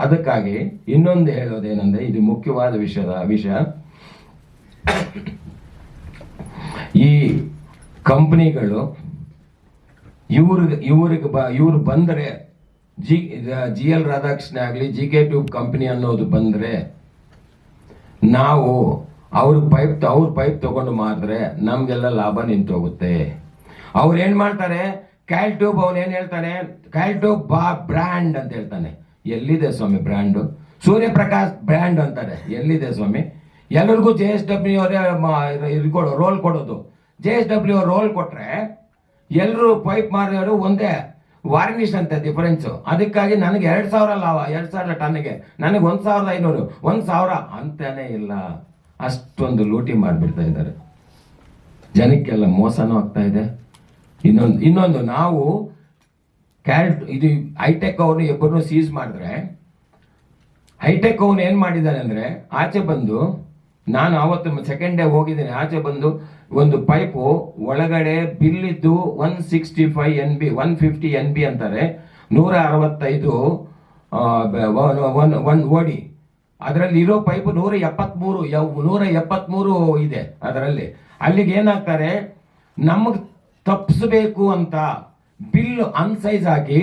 ಅದಕ್ಕಾಗಿ ಇನ್ನೊಂದು ಹೇಳೋದೇನೆಂದ್ರೆ, ಇದು ಮುಖ್ಯವಾದ ವಿಷಯ. ಈ ಕಂಪನಿಗಳು ಇವ್ರು ಬಂದರೆ GL ರಾಧಾಕೃಷ್ಣ ಆಗಲಿ GK ಟ್ಯೂಬ್ ಕಂಪನಿ ಅನ್ನೋದು ಬಂದ್ರೆ, ನಾವು ಅವ್ರ ಪೈಪ್ ತಗೊಂಡು ಮಾರಿದ್ರೆ ನಮ್ಗೆಲ್ಲ ಲಾಭ ನಿಂತೋಗುತ್ತೆ. ಅವ್ರು ಏನ್ ಮಾಡ್ತಾರೆ, ಕ್ಯಾಲ್ಟ್ಯೂಬ್ ಅವ್ನು ಏನ್ ಹೇಳ್ತಾನೆ, ಕ್ಯಾಲ್ಟ್ಯೂಬ್ ಬ್ರ್ಯಾಂಡ್ ಅಂತ ಹೇಳ್ತಾನೆ. ಎಲ್ಲಿದೆ ಸ್ವಾಮಿ ಬ್ರ್ಯಾಂಡು? ಸೂರ್ಯಪ್ರಕಾಶ್ ಬ್ರ್ಯಾಂಡ್ ಅಂತಾರೆ. ಎಲ್ಲಿದೆ ಸ್ವಾಮಿ? ಎಲ್ಲರಿಗೂ JSW ಅವರೇ ರೋಲ್ ಕೊಡೋದು. JSW ರೋಲ್ ಕೊಟ್ರೆ ಎಲ್ಲರೂ ಪೈಪ್ ಮಾರಿದವರು ಒಂದೇ, ವಾರ್ನಿಷ್ ಅಂತ ಡಿಫರೆನ್ಸ್. ಅದಕ್ಕಾಗಿ ನನಗೆ 2,000 ಲಾಭ, 2,000 ಟನ್ನಿಗೆ, ನನಗೆ 1,500 1,000 ಅಂತಾನೆ ಇಲ್ಲ. ಅಷ್ಟೊಂದು ಲೂಟಿ ಮಾಡಿಬಿಡ್ತಾ ಇದ್ದಾರೆ. ಜನಕ್ಕೆಲ್ಲ ಮೋಸನೂ ಆಗ್ತಾ ಇದೆ. ಇನ್ನೊಂದು ನಾವು ಇದು ಹೈಟೆಕ್ ಅವ್ರನ್ನ ಇಬ್ಬರನ್ನು ಸೀಸ್ ಮಾಡಿದ್ರೆ, ಹೈಟೆಕ್ ಅವನು ಏನ್ ಮಾಡಿದ್ದಾನೆ ಅಂದ್ರೆ ಆಚೆ ಬಂದು, ನಾನು ಅವತ್ತು ಸೆಕೆಂಡ್ ಡೇ ಹೋಗಿದ್ದೇನೆ, ಆಚೆ ಬಂದು ಒಂದು ಪೈಪು ಒಳಗಡೆ ಬಿಲ್ ಇದ್ದು 165 NB 150 NB ಅಂತಾರೆ, 165 ಓಡಿ, ಅದರಲ್ಲಿ ಇರೋ ಪೈಪ್ 173 ಇದೆ ಅದರಲ್ಲಿ. ಅಲ್ಲಿಗೆ ಏನಾಗ್ತಾರೆ, ನಮಗ್ ತಪ್ಪಿಸಬೇಕು ಅಂತ ಬಿಲ್ ಅನ್ಸೈಜ್ ಆಗಿ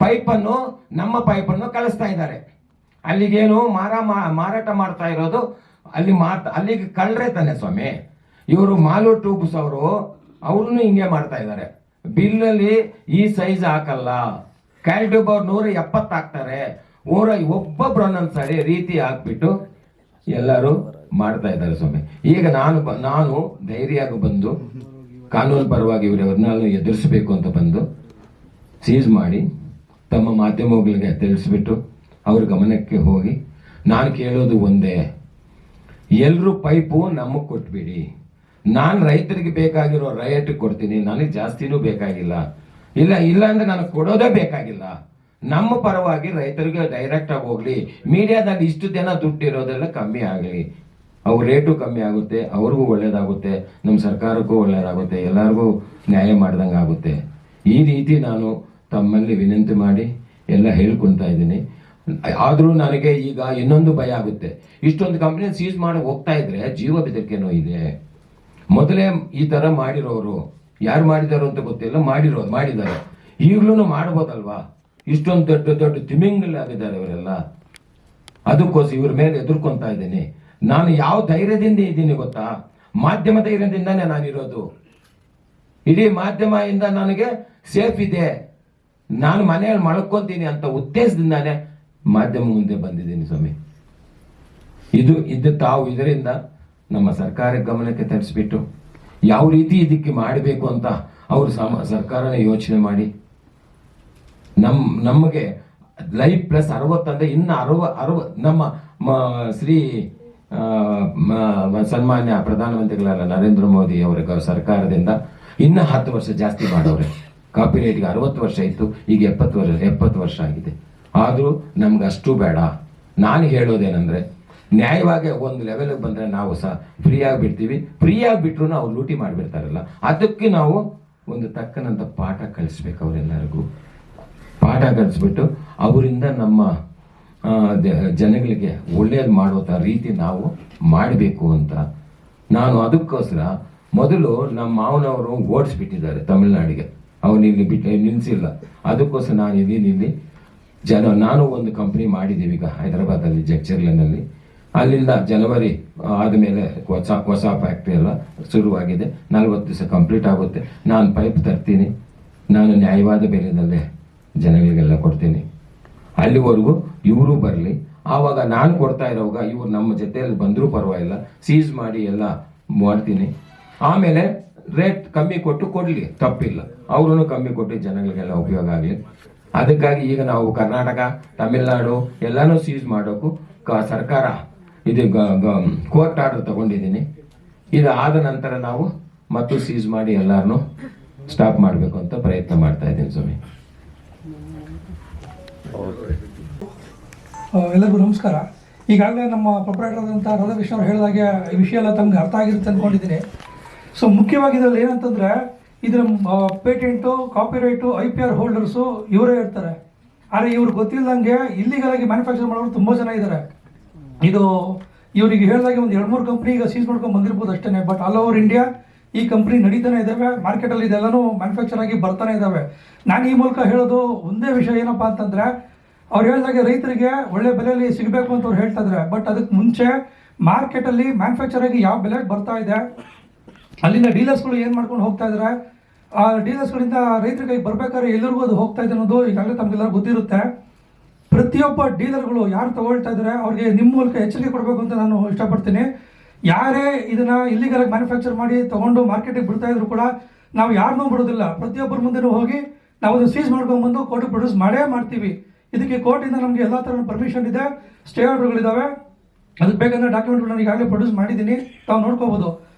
ಪೈಪನ್ನು, ನಮ್ಮ ಪೈಪನ್ನು ಕಳಿಸ್ತಾ ಇದ್ದಾರೆ. ಅಲ್ಲಿಗೇನು ಮಾರಾಟ ಮಾಡ್ತಾ ಇರೋದು ಅಲ್ಲಿಗೆ ಕಳ್ರೆ ತಾನೆ ಸ್ವಾಮಿ. ಇವರು ಮಾಲು ಟ್ಯೂಬ್ಸ್ ಅವ್ರನ್ನು ಹಿಂಗೆ ಮಾಡ್ತಾ ಇದ್ದಾರೆ. ಬಿಲ್ಲಲ್ಲಿ ಈ ಸೈಜ್ ಹಾಕಲ್ಲ, ಕ್ಯಾಲ್ ಟ್ಯೂಬ್ ಅವ್ರು 170 ಹಾಕ್ತಾರೆ, ಒಬ್ಬೊಬ್ರು ಒಂದೊಂದ್ಸರಿ ರೀತಿ ಹಾಕ್ಬಿಟ್ಟು ಎಲ್ಲರೂ ಮಾಡ್ತಾ ಇದ್ದಾರೆ ಸ್ವಾಮಿ. ಈಗ ನಾನು ಧೈರ್ಯವಾಗಿ ಬಂದು ಕಾನೂನು ಪರವಾಗಿ ಇವರನ್ನ ಎದುರಿಸಬೇಕು ಅಂತ ಬಂದು ಸೀಸ್ ಮಾಡಿ ತಮ್ಮ ಮಾಧ್ಯಮಗಳಿಗೆ ತಿಳಿಸ್ಬಿಟ್ಟು ಅವ್ರ ಗಮನಕ್ಕೆ ಹೋಗಿ ನಾನು ಕೇಳೋದು ಒಂದೇ, ಎಲ್ಲರೂ ಪೈಪು ನಮಗೆ ಕೊಟ್ಬಿಡಿ. ನಾನು ರೈತರಿಗೆ ಬೇಕಾಗಿರೋ ರೇಟ್ ಕೊಡ್ತೀನಿ, ನನಗೆ ಜಾಸ್ತಿನೂ ಬೇಕಾಗಿಲ್ಲ. ಇಲ್ಲ ಅಂದ್ರೆ ನನಗೆ ಕೊಡೋದೇ ಬೇಕಾಗಿಲ್ಲ. ನಮ್ಮ ಪರವಾಗಿ ರೈತರಿಗೆ ಡೈರೆಕ್ಟ್ ಆಗಿ ಹೋಗ್ಲಿ. ಮೀಡಿಯಾದಲ್ಲಿ ಇಷ್ಟು ದಿನ ದುಡ್ಡಿರೋದೆಲ್ಲ ಕಮ್ಮಿ ಆಗಲಿ, ಅವ್ರ ರೇಟು ಕಮ್ಮಿ ಆಗುತ್ತೆ, ಅವ್ರಿಗೂ ಒಳ್ಳೇದಾಗುತ್ತೆ, ನಮ್ಮ ಸರ್ಕಾರಕ್ಕೂ ಒಳ್ಳೇದಾಗುತ್ತೆ, ಎಲ್ಲರಿಗೂ ನ್ಯಾಯ ಮಾಡ್ದಂಗೆ ಆಗುತ್ತೆ. ಈ ರೀತಿ ನಾನು ತಮ್ಮಲ್ಲಿ ವಿನಂತಿ ಮಾಡಿ ಎಲ್ಲ ಹೇಳ್ಕೊಂತ ಇದ್ದೀನಿ. ಆದರೂ ನನಗೆ ಈಗ ಇನ್ನೊಂದು ಭಯ ಆಗುತ್ತೆ, ಇಷ್ಟೊಂದು ಕಂಪ್ನಿ ಸೀಸ್ ಮಾಡಿ ಹೋಗ್ತಾ ಇದ್ರೆ ಜೀವ ಬೆದರಿಕೆನೋ ಇದೆ. ಮೊದಲೇ ಈ ತರ ಮಾಡಿರೋರು ಯಾರು ಮಾಡಿದಾರೋ ಅಂತ ಗೊತ್ತಿಲ್ಲ, ಮಾಡಿದ್ದಾರೆ, ಈಗಲೂ ಮಾಡ್ಬೋದಲ್ವಾ? ಇಷ್ಟೊಂದು ದೊಡ್ಡ ತಿಮಿಂಗಲಾಗಿದ್ದಾರೆ ಇವರೆಲ್ಲ. ಅದಕ್ಕೋಸ್ಕರ ಇವ್ರ ಮೇಲೆ ಎದುರ್ಕೊಂತ ಇದ್ದೀನಿ. ನಾನು ಯಾವ ಧೈರ್ಯದಿಂದ ಇದ್ದೀನಿ ಗೊತ್ತಾ? ಮಾಧ್ಯಮ ಧೈರ್ಯದಿಂದಾನೇ ನಾನಿರೋದು. ಇಡೀ ಮಾಧ್ಯಮದಿಂದ ನನಗೆ ಸೇಫ್ ಇದೆ, ನಾನು ಮನೆಯಲ್ಲಿ ಮಳ್ಕೊಂತೀನಿ ಅಂತ ಉದ್ದೇಶದಿಂದಾನೇ ಮಾಧ್ಯಮ ಮುಂದೆ ಬಂದಿದ್ದೀನಿ ಸ್ವಾಮಿ. ಇದು ತಾವು ಇದರಿಂದ ನಮ್ಮ ಸರ್ಕಾರ ಗಮನಕ್ಕೆ ತರಿಸ್ಬಿಟ್ಟು ಯಾವ ರೀತಿ ಇದಕ್ಕೆ ಮಾಡಬೇಕು ಅಂತ ಅವರು ಸರ್ಕಾರನ ಯೋಚನೆ ಮಾಡಿ ನಮಗೆ ಲೈಫ್ ಪ್ಲಸ್ 60 ಅಂದ್ರೆ ಇನ್ನು 60 ನಮ್ಮ ಶ್ರೀ ಸನ್ಮಾನ್ಯ ಪ್ರಧಾನಮಂತ್ರಿಗಳಾದ ನರೇಂದ್ರ ಮೋದಿ ಅವರ ಸರ್ಕಾರದಿಂದ ಇನ್ನು 10 ವರ್ಷ ಜಾಸ್ತಿ ಮಾಡವ್ರೆ. ಕಾಪಿ ರೇಟ್ಗೆ 60 ವರ್ಷ ಇತ್ತು, ಈಗ 70 ವರ್ಷ ಆಗಿದೆ. ಆದ್ರೂ ನಮ್ಗೆ ಅಷ್ಟು ಬೇಡ. ನಾನು ಹೇಳೋದೇನಂದ್ರೆ, ನ್ಯಾಯವಾಗಿ ಒಂದು ಲೆವೆಲ್ಗೆ ಬಂದ್ರೆ ನಾವು ಸಹ ಫ್ರೀಯಾಗಿ ಬಿಡ್ತೀವಿ. ಫ್ರೀಯಾಗಿ ಬಿಟ್ರು ಅವ್ರು ಲೂಟಿ ಮಾಡಿಬಿಡ್ತಾರಲ್ಲ, ಅದಕ್ಕೆ ನಾವು ಒಂದು ತಕ್ಕನಂತ ಪಾಠ ಕಲಿಸ್ಬೇಕು. ಅವರೆಲ್ಲರಿಗೂ ಪಾಠ ಕಲಿಸ್ಬಿಟ್ಟು ಅವರಿಂದ ನಮ್ಮ ಜನಗಳಿಗೆ ಒಳ್ಳೇದು ಮಾಡೋ ರೀತಿ ನಾವು ಮಾಡಬೇಕು ಅಂತ ನಾನು ಅದಕ್ಕೋಸ್ಕರ ಮೊದಲು ನಮ್ಮ ಮಾವನವರು ಓಡಿಸ್ಬಿಟ್ಟಿದ್ದಾರೆ ತಮಿಳ್ನಾಡಿಗೆ, ಅವ್ರು ಇಲ್ಲಿ ನಿಲ್ಸಿಲ್ಲ. ಅದಕ್ಕೋಸ್ಕರ ನಾನು ಇಲ್ಲಿ ನಾನು ಒಂದು ಕಂಪ್ನಿ ಮಾಡಿದ್ದೀವಿ ಈಗ ಹೈದರಾಬಾದಲ್ಲಿ, ಜಗ್ಚರ್ಲನಲ್ಲಿ. ಅಲ್ಲಿಂದ ಜನವರಿ ಆದಮೇಲೆ ಹೊಸ ಫ್ಯಾಕ್ಟ್ರಿ ಎಲ್ಲ ಶುರುವಾಗಿದೆ. 40 ದಿವಸ ಕಂಪ್ಲೀಟ್ ಆಗುತ್ತೆ. ನಾನು ಪೈಪ್ ತರ್ತೀನಿ, ನಾನು ನ್ಯಾಯವಾದ ಬೆಲೆಯಲ್ಲೇ ಜನಗಳಿಗೆಲ್ಲ ಕೊಡ್ತೀನಿ. ಅಲ್ಲಿವರೆಗೂ ಇವರು ಬರಲಿ. ಆವಾಗ ನಾನು ಕೊಡ್ತಾ ಇರೋವಾಗ ಇವ್ರು ನಮ್ಮ ಜೊತೆಯಲ್ಲಿ ಬಂದರೂ ಪರವಾಗಿಲ್ಲ, ಸೀಸ್ ಮಾಡಿ ಎಲ್ಲ ಮಾಡ್ತೀನಿ. ಆಮೇಲೆ ರೇಟ್ ಕಮ್ಮಿ ಕೊಟ್ಟು ಕೊಡಲಿ, ತಪ್ಪಿಲ್ಲ. ಅವ್ರೂ ಕಮ್ಮಿ ಕೊಟ್ಟು ಜನಗಳಿಗೆಲ್ಲ ಉಪಯೋಗ ಆಗಲಿ. ಅದಕ್ಕಾಗಿ ಈಗ ನಾವು ಕರ್ನಾಟಕ, ತಮಿಳುನಾಡು ಎಲ್ಲಾನು ಸೀಸ್ ಮಾಡೋಕ್ಕೂ ಸರ್ಕಾರ ಇದು ಕೋರ್ಟ್ ಆರ್ಡರ್ ತಗೊಂಡಿದ್ದೀನಿ. ಇದು ಆದ ನಂತರ ನಾವು ಮತ್ತು ಸೀಸ್ ಮಾಡಿ ಎಲ್ಲಾರನ್ನು ಸ್ಟಾಪ್ ಮಾಡಬೇಕು ಅಂತ ಪ್ರಯತ್ನ ಮಾಡ್ತಾ ಇದ್ದೀನಿ ಸ್ವಾಮಿ. ಎಲ್ಲರಿಗೂ ನಮಸ್ಕಾರ. ಈಗಾಗಲೇ ನಮ್ಮ ಪ್ರೊಪ್ರೈಟರ್ ಆದಂಥ ರಾಧಾಕೃಷ್ಣ ಅವರು ಹೇಳಿದಾಗೆ ಈ ವಿಷಯ ಎಲ್ಲ ತಮ್ಗೆ ಅರ್ಥ ಆಗಿರುತ್ತೆ ಅಂದ್ಕೊಂಡಿದ್ದೀನಿ. ಸೊ ಮುಖ್ಯವಾಗಿ ಇದರಲ್ಲಿ ಏನಂತಂದರೆ, ಇದರ ಪೇಟೆಂಟು, ಕಾಪಿರೈಟು, IPR ಹೋಲ್ಡರ್ಸು ಇವರೇ ಇರ್ತಾರೆ. ಆದರೆ ಇವ್ರಿಗೆ ಗೊತ್ತಿಲ್ಲದಂಗೆ ಇಲ್ಲಿಗಲ್ ಆಗಿ ಮ್ಯಾನುಫ್ಯಾಕ್ಚರ್ ಮಾಡೋರು ತುಂಬ ಜನ ಇದ್ದಾರೆ. ಇದು ಇವರಿಗೆ ಹೇಳಿದಾಗೆ ಒಂದು 2-3 ಕಂಪ್ನಿ ಈಗ ಸೀಸ್ ಮಾಡ್ಕೊಂಡು ಬಂದಿರ್ಬೋದು ಅಷ್ಟೇ. ಬಟ್ ಆಲ್ ಓವರ್ ಇಂಡಿಯಾ ಈ ಕಂಪ್ನಿ ನಡೀತಾನೆ ಇದ್ದಾವೆ, ಮಾರ್ಕೆಟಲ್ಲಿ ಇದೆಲ್ಲನೂ ಮ್ಯಾನುಫ್ಯಾಕ್ಚರ್ ಆಗಿ ಬರ್ತಾನೆ ಇದ್ದಾವೆ. ನಾನು ಈ ಮೂಲಕ ಹೇಳೋದು ಒಂದೇ ವಿಷಯ ಏನಪ್ಪ ಅಂತಂದರೆ, ಅವ್ರು ಹೇಳಿದಾಗೆ ರೈತರಿಗೆ ಒಳ್ಳೆ ಬೆಲೆಯಲ್ಲಿ ಸಿಗಬೇಕು ಅಂತ ಅವ್ರು ಹೇಳ್ತಾ ಇದ್ದಾರೆ. ಬಟ್ ಅದಕ್ಕೆ ಮುಂಚೆ ಮಾರ್ಕೆಟಲ್ಲಿ ಮ್ಯಾನುಫ್ಯಾಕ್ಚರ್ ಆಗಿ ಯಾವ ಬೆಲೆಗೆ ಬರ್ತಾ ಇದೆ, ಅಲ್ಲಿಂದ ಡೀಲರ್ಸ್ಗಳು ಏನು ಮಾಡ್ಕೊಂಡು ಹೋಗ್ತಾ ಇದ್ದಾರೆ, ಆ ಡೀಲರ್ಸ್ಗಳಿಂದ ರೈತರ ಕೈಗೆ ಬರ್ಬೇಕಾದ್ರೆ ಎಲ್ಲರಿಗೂ ಅದು ಹೋಗ್ತಾ ಇದೆ ಅನ್ನೋದು ಈಗಾಗಲೇ ತಮಗೆಲ್ಲರೂ ಗೊತ್ತಿರುತ್ತೆ. ಪ್ರತಿಯೊಬ್ಬ ಡೀಲರ್ಗಳು ಯಾರು ತಗೊಳ್ತಾ ಇದ್ದಾರೆ ಅವ್ರಿಗೆ ನಿಮ್ಮ ಮೂಲಕ ಎಚ್ಚರಿಕೆ ಕೊಡಬೇಕು ಅಂತ ನಾನು ಇಷ್ಟಪಡ್ತೀನಿ. ಯಾರೇ ಇದನ್ನ ಇಲ್ಲಿಗಲ್ ಮ್ಯಾನುಫ್ಯಾಕ್ಚರ್ ಮಾಡಿ ತಗೊಂಡು ಮಾರ್ಕೆಟಿಗೆ ಬಿಡ್ತಾ ಇದ್ರು ಕೂಡ ನಾವು ಯಾರನ್ನೂ ಬಿಡೋದಿಲ್ಲ. ಪ್ರತಿಯೊಬ್ಬರ ಮುಂದೆನೂ ಹೋಗಿ ನಾವು ಅದನ್ನು ಸೀಸ್ ಮಾಡ್ಕೊಂಡ್ಬಂದು ಕೋರ್ಟ್ ಪ್ರೊಡ್ಯೂಸ್ ಮಾಡೇ ಮಾಡ್ತೀವಿ. ಇದಕ್ಕೆ ಕೋರ್ಟಿಂದ ನಮಗೆ ಎಲ್ಲ ಥರದ ಪರ್ಮಿಷನ್ ಇದೆ, ಸ್ಟೇ ಆರ್ಡರ್ಗಳಿದ್ದಾವೆ. ಅದಕ್ಕೆ ಬೇಕಂದ್ರೆ ಡಾಕ್ಯುಮೆಂಟ್ಗಳನ್ನ ಈಗಾಗಲೇ ಪ್ರೊಡ್ಯೂಸ್ ಮಾಡಿದ್ದೀನಿ, ತಾವು ನೋಡ್ಕೋಬೋದು.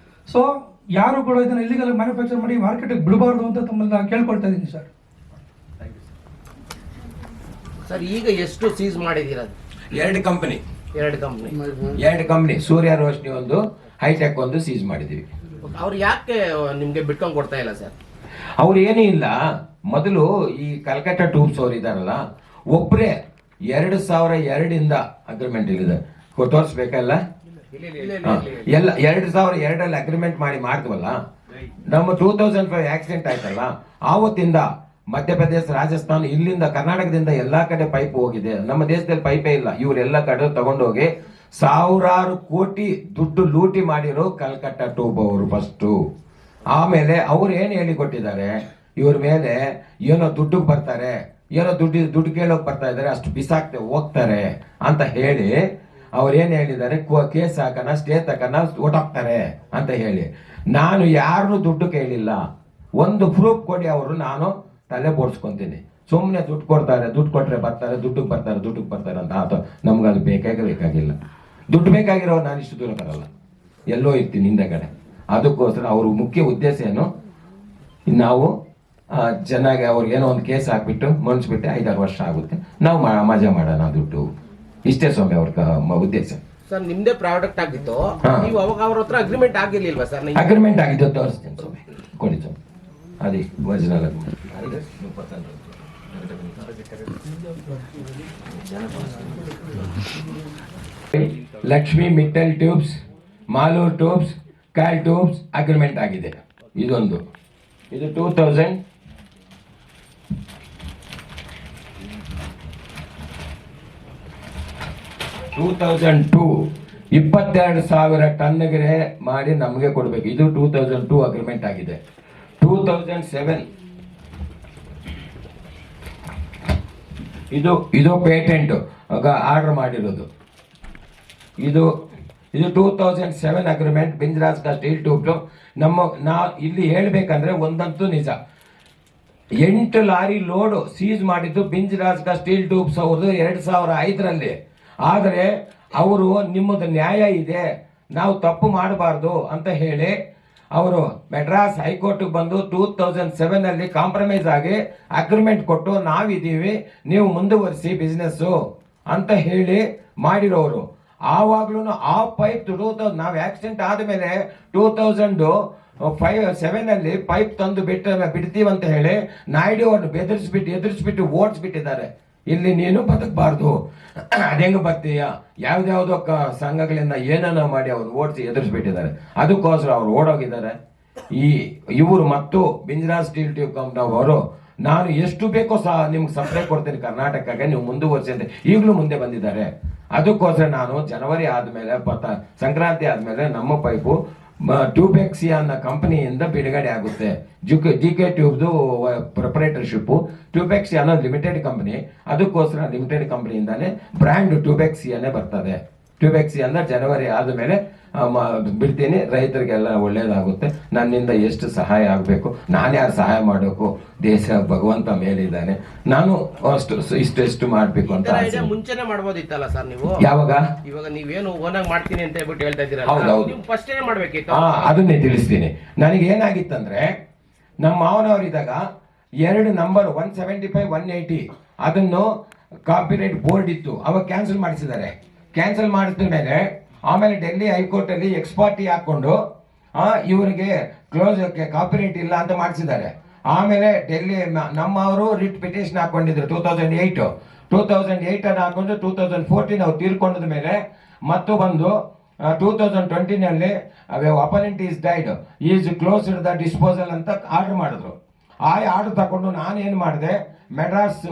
ಸೊ ಯಾರು ಕೂಡ ಇದನ್ನು ಇಲ್ಲಿಗಲ್ ಮ್ಯಾನುಫ್ಯಾಕ್ಚರ್ ಮಾಡಿ ಮಾರ್ಕೆಟಿಗೆ ಬಿಡಬಾರ್ದು ಅಂತ ತಮ್ಮನ್ನ ಕೇಳ್ಕೊಳ್ತಾ ಇದ್ದೀನಿ ಸರ್. ಸರ್ ಈಗ ಎಷ್ಟು ಸೀಸ್ ಮಾಡಿದ್ದೀರಾ? ಎರಡು ಕಂಪನಿ ಸೂರ್ಯ ರೋಶ್ನಿ ಒಂದು, ಹೈಟೆಕ್ ಒಂದು ಸೀಸ್ ಮಾಡಿದೀವಿ. ಅವ್ರು ಯಾಕೆ ನಿಮ್ಗೆ ಬಿಟ್ಕೊಂಡ್ ಕೊಡ್ತಾ ಇಲ್ಲ ಸರ್? ಅವ್ರು ಏನೂ ಇಲ್ಲ, ಮೊದಲು ಈ ಕಲ್ಕಟ್ಟ ಟ್ಯೂಬ್ಸ್ ಅವ್ರು ಇದಾರಲ್ಲ, ಒಬ್ಬರೇ 2002 ಅಗ್ರಿಮೆಂಟ್ ಇದೆ, ತೋರಿಸ್ಬೇಕಲ್ಲ ಎಲ್ಲ 2002 ಅಗ್ರಿಮೆಂಟ್ ಮಾಡಿದ್ವಲ್ಲ. ನಮ್ಮ 2005 ಆಕ್ಸಿಡೆಂಟ್ ಆಯ್ತಲ್ಲ, ಆವತ್ತಿಂದ ಮಧ್ಯಪ್ರದೇಶ, ರಾಜಸ್ಥಾನ, ಇಲ್ಲಿಂದ ಕರ್ನಾಟಕದಿಂದ ಎಲ್ಲಾ ಕಡೆ ಪೈಪ್ ಹೋಗಿದೆ. ನಮ್ಮ ದೇಶದಲ್ಲಿ ಪೈಪೇ ಇಲ್ಲ. ಇವರೆಲ್ಲ ಕಡೆ ತಗೊಂಡೋಗಿ ಸಾವಿರಾರು ಕೋಟಿ ದುಡ್ಡು ಲೂಟಿ ಮಾಡಿರೋ ಕಲ್ಕಟ್ಟ ಟ್ಯೂಬ್ ಅವರು ಫಸ್ಟು. ಆಮೇಲೆ ಅವ್ರು ಏನ್ ಹೇಳಿ ಕೊಟ್ಟಿದ್ದಾರೆ, ಇವ್ರ ಮೇಲೆ ಏನೋ ದುಡ್ಡಿಗೆ ಬರ್ತಾರೆ, ಏನೋ ದುಡ್ಡು ಕೇಳೋಕ್ ಬರ್ತಾ ಇದಾರೆ, ಅಷ್ಟು ಬಿಸಾಕ್ತೆ ಹೋಗ್ತಾರೆ ಅಂತ ಹೇಳಿ ಅವ್ರು ಏನ್ ಹೇಳಿದ್ದಾರೆ, ಕೇಸ್ ಹಾಕಣ, ಸ್ಟೇ ತಕನ ಓಟಾಕ್ತಾರೆ ಅಂತ ಹೇಳಿ. ನಾನು ಯಾರನ್ನು ದುಡ್ಡು ಕೇಳಿಲ್ಲ, ಒಂದು ಪ್ರೂಫ್ ಕೊಡಿ ಅವರು, ನಾನು ತಲೆ ಬೋಡ್ಸ್ಕೊಂತೀನಿ. ಸುಮ್ಮನೆ ದುಡ್ಡು ಕೊಡ್ತಾರೆ, ದುಡ್ಡು ಕೊಟ್ರೆ ಬರ್ತಾರೆ, ದುಡ್ಡಿಗೆ ಬರ್ತಾರೆ ಅಂತ ಆತ ನಮ್ಗೆ ಅದು ಬೇಕಾಗಿಲ್ಲ. ದುಡ್ಡು ಬೇಕಾಗಿರೋ ನಾನು ಇಷ್ಟು ದೂರ ಬರಲ್ಲ, ಎಲ್ಲೋ ಇರ್ತೀನಿ ಹಿಂದೆಗಡೆ. ಅದಕ್ಕೋಸ್ಕರ ಅವ್ರ ಮುಖ್ಯ ಉದ್ದೇಶ ಏನು, ನಾವು ಚೆನ್ನಾಗಿ ಅವ್ರಿಗೇನೋ ಒಂದು ಕೇಸ್ ಹಾಕ್ಬಿಟ್ಟು ಮನ್ಸ್ಬಿಟ್ಟೆ 5-6 ವರ್ಷ ಆಗುತ್ತೆ, ನಾವು ಮಜಾ ಮಾಡೋಣ ದುಡ್ಡು, ಇಷ್ಟೇ ಸ್ವಾಮಿ ಅವ್ರ ಉದ್ದೇಶ. ಸರ್ ನಿಮ್ದೇ ಪ್ರಾಡಕ್ಟ್ ಆಗಿತ್ತು, ನೀವು ಅವಾಗ ಅವ್ರ ಹತ್ರ ಅಗ್ರಿಮೆಂಟ್ ಆಗಿರ್ಲಿಲ್ವಾ ಸರ್? ಅಗ್ರಿಮೆಂಟ್ ಆಗಿದ್ದು ತೋರಿಸ್ತೀನಿ ಸ್ವಾಮಿ, ಕೊಡಿ ಸ್ವಾಮಿ, ಅದೇ original Lakshmi Mittal tubes, Malur tubes, ಕ್ಯಾಲ್ ಟ್ಯೂಬ್ಸ್ ಅಗ್ರಿಮೆಂಟ್ ಆಗಿದೆ. ಇದು 2002 22,000 ಟನ್ಗೆ ಮಾಡಿ ನಮಗೆ ಕೊಡ್ಬೇಕು. ಇದು 2002 ಅಗ್ರಿಮೆಂಟ್ ಆಗಿದೆ. 2007 ಇದು ಪೇಟೆಂಟ್ ಆರ್ಡರ್ ಮಾಡಿರೋದು. ಇದು 2007 ಅಗ್ರಿಮೆಂಟ್. ಬಿಂಜರಾಜ್ ಕಾ ಸ್ಟೀಲ್ ಟ್ಯೂಬ್ ನಾ ಇಲ್ಲಿ ಹೇಳ್ಬೇಕಂದ್ರೆ ಒಂದಂತೂ ನಿಜ, 8 ಲಾರಿ ಲೋಡ್ ಸೀಸ್ ಮಾಡಿದ್ದು ಬಿಂಜರಾಜ್ ಕಾ ಸ್ಟೀಲ್ ಟ್ಯೂಬ್ಸ್ ಅವ್ರದ್ದು 2005ರಲ್ಲಿ. ಆದರೆ ಅವರು ನಿಮ್ಮದು ನ್ಯಾಯ ಇದೆ, ನಾವು ತಪ್ಪು ಮಾಡಬಾರ್ದು ಅಂತ ಹೇಳಿ ಅವರು ಮೆಡ್ರಾಸ್ ಹೈಕೋರ್ಟ್ಗೆ ಬಂದು 2007 ಕಾಂಪ್ರಮೈಸ್ ಆಗಿ ಅಗ್ರಿಮೆಂಟ್ ಕೊಟ್ಟು ನಾವಿದ್ದೀವಿ, ನೀವು ಮುಂದುವರಿಸಿ ಬಿಸ್ನೆಸ್ ಅಂತ ಹೇಳಿ ಮಾಡಿರೋರು. ಆವಾಗ್ಲೂ ಆ ಪೈಪ್ ನಾವು ಆಕ್ಸಿಡೆಂಟ್ ಆದ್ಮೇಲೆ 2007 ಪೈಪ್ ತಂದು ಬಿಡ್ತೀವಂತ ಹೇಳಿ ನಾಯ್ಡು ಅವ್ರನ್ನ ಎದುರಿಸ್ಬಿಟ್ಟು ಓಡಿಸ್ಬಿಟ್ಟಿದ್ದಾರೆ. ಇಲ್ಲಿ ನೀನು ಬದುಕಬಾರ್ದು, ಅದೆಂಗ ಬರ್ತೀಯ, ಯಾವ್ದಾವ್ದೋ ಸಂಘಗಳಿಂದ ಏನನ್ನ ಮಾಡಿ ಅವ್ರು ಓಡಿಸಿ ಎದುರಿಸ್ಬಿಟ್ಟಿದ್ದಾರೆ. ಅದಕ್ಕೋಸ್ಕರ ಅವ್ರು ಓಡೋಗಿದ್ದಾರೆ. ಇವರು ಮತ್ತು ಬಿಂಜರಾಜ್ ಸ್ಟೀಲ್ ಟ್ಯೂಬ್ ಕಂಪ್ನಿ ಅವರು, ನಾನು ಎಷ್ಟು ಬೇಕೋ ನಿಮ್ಗೆ ಸಪ್ಲೈ ಕೊಡ್ತೀನಿ ಕರ್ನಾಟಕಕ್ಕೆ, ನೀವು ಮುಂದುವರಿಸಿ ಅಂತ ಈಗಲೂ ಮುಂದೆ ಬಂದಿದ್ದಾರೆ. ಅದಕ್ಕೋಸ್ಕರ ನಾನು ಜನವರಿ ಆದ್ಮೇಲೆ ಸಂಕ್ರಾಂತಿ ಆದ್ಮೇಲೆ ನಮ್ಮ ಪೈಪು ಟ್ಯೂಬೆಕ್ಸಿ ಅನ್ನೋ ಕಂಪನಿಯಿಂದ ಬಿಡುಗಡೆ ಆಗುತ್ತೆ. ಜಿಕೆ ಟ್ಯೂಬ್ದು ಪ್ರೊಪ್ರೈಟರ್ಶಿಪ್, ಟ್ಯೂಬೆಕ್ಸಿ ಅನ್ನೋ ಲಿಮಿಟೆಡ್ ಕಂಪನಿ. ಅದಕ್ಕೋಸ್ಕರ ಲಿಮಿಟೆಡ್ ಕಂಪನಿಯಿಂದಾನೆ ಬ್ರ್ಯಾಂಡ್ ಟ್ಯೂಬೆಕ್ಸಿ ಅನ್ನೇ ಬರ್ತದೆ. ಟ್ಯೂಬೆಕ್ಸಿ ಅಂದ್ರೆ ಜನವರಿ ಆದ್ಮೇಲೆ ಬಿಡ್ತೀನಿ, ರೈತರಿಗೆಲ್ಲ ಒಳ್ಳೇದಾಗುತ್ತೆ. ನನ್ನಿಂದ ಎಷ್ಟು ಸಹಾಯ ಆಗಬೇಕು, ನಾನು ಯಾರು ಸಹಾಯ ಮಾಡಬೇಕು, ದೇಶ ಭಗವಂತ ಮೇಲಿದ್ದಾನೆ, ನಾನು ಇಷ್ಟು ಮಾಡ್ಬೇಕು ಅಂತ. ಮುಂಚೆನೆ ಮಾಡ್ಬೋದಿತ್ತಲ್ಲ ಸರ್ ನೀವು? ಯಾವಾಗ? ಇವಾಗ ನೀವೇನು ಓನಾಗಿ ಮಾಡ್ತೀನಿ ಅಂತ ಹೇಳ್ಬಿಟ್ಟು ಹೇಳ್ತಾ ಇದ್ದೀರಾ, ಹೌದೌದು, ಫಸ್ಟ್ ಏನ್ ಮಾಡ್ಬೇಕಿತ್ತು? ಅದನ್ನೇ ತಿಳಿಸ್ತೀನಿ. ನನಗೆ ಏನಾಗಿತ್ತಂದ್ರೆ, ನಮ್ಮ ಮಾವನವರಿದ್ದಾಗ 2 ನಂಬರ್ 175, 180 ಅದನ್ನು ಕಾಪಿರೈಟ್ ಬೋರ್ಡ್ ಇತ್ತು, ಅವಾಗ ಕ್ಯಾನ್ಸಲ್ ಮಾಡಿಸಿದ್ದಾರೆ. ಕ್ಯಾನ್ಸಲ್ ಮಾಡಿದ ಮೇಲೆ ಆಮೇಲೆ ಡೆಲ್ಲಿ ಹೈಕೋರ್ಟ್ ಅಲ್ಲಿ ಎಕ್ಸ್ಪಾರ್ಟಿ ಹಾಕೊಂಡು ಇವರಿಗೆ ಕ್ಲೋಸ್ ಕಾಪಿರೈಟ್ ಇಲ್ಲ ಅಂತ ಮಾಡಿಸಿದ್ದಾರೆ. ಆಮೇಲೆ ಡೆಲ್ಲಿ ನಮ್ಮವರು ರಿಟ್ ಪಿಟಿಷನ್ ಹಾಕೊಂಡಿದ್ರು 2008 ಅನ್ನು ಹಾಕೊಂಡು 2014 ಅವ್ರು ತೀರ್ಕೊಂಡ ಮೇಲೆ ಮತ್ತು ಬಂದು 2020 opponent is died, is closed the disposal ಅಂತ ಆರ್ಡರ್ ಮಾಡಿದ್ರು. ಆ ಆರ್ಡರ್ ತಗೊಂಡು ನಾನೇನು ಮಾಡಿದೆ, ಮೆಡ್ರಾಸ್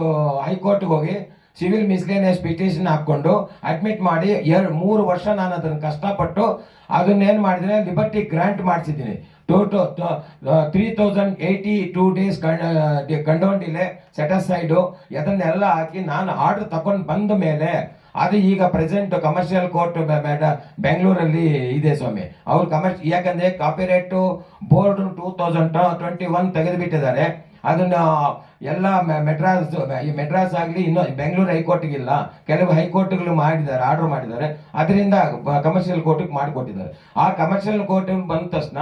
ಹೈಕೋರ್ಟ್ಗೆ ಹೋಗಿ ಸಿವಿಲ್ ಮಿಸ್ಲೇನಿಯಸ್ ಪಿಟಿಷನ್ ಹಾಕೊಂಡು ಅಡ್ಮಿಟ್ ಮಾಡಿ 3 ವರ್ಷ ನಾನು ಅದನ್ನು ಕಷ್ಟಪಟ್ಟು ಅದನ್ನೇನು ಮಾಡಿದ್ರೆ ಲಿಬರ್ಟಿ ಗ್ರಾಂಟ್ ಮಾಡಿಸಿದ್ದೀನಿ. 3082 ಡೇಸ್ ಕಂಡೋನ್ ಡಿಲೇ ಸೆಟಸೈಡು ಅದನ್ನೆಲ್ಲ ಹಾಕಿ ನಾನು ಆರ್ಡರ್ ತಗೊಂಡು ಬಂದ ಮೇಲೆ ಅದು ಈಗ ಪ್ರೆಸೆಂಟ್ ಕಮರ್ಷಿಯಲ್ ಕೋರ್ಟ್ ಬೆಂಗಳೂರಲ್ಲಿ ಇದೆ ಸ್ವಾಮಿ. ಅವ್ರು ಯಾಕಂದ್ರೆ ಕಾಪಿರೈಟ್ ಬೋರ್ಡ್ 2021 ತೆಗೆದುಬಿಟ್ಟಿದ್ದಾರೆ. ಅದನ್ನ ಎಲ್ಲ ಮೆಡ್ರಾಸ್ ಆಗಲಿ, ಇನ್ನು ಬೆಂಗಳೂರು ಹೈಕೋರ್ಟ್ಗಿಲ್ಲ, ಕೆಲವು ಹೈಕೋರ್ಟ್ಗಳು ಮಾಡಿದ್ದಾರೆ, ಆರ್ಡರ್ ಮಾಡಿದ್ದಾರೆ. ಅದರಿಂದ ಕಮರ್ಷಿಯಲ್ ಕೋರ್ಟ್ಗೆ ಮಾಡಿಕೊಟ್ಟಿದ್ದಾರೆ. ಆ ಕಮರ್ಷಿಯಲ್ ಕೋರ್ಟ್ ಬಂದ ತಕ್ಷಣ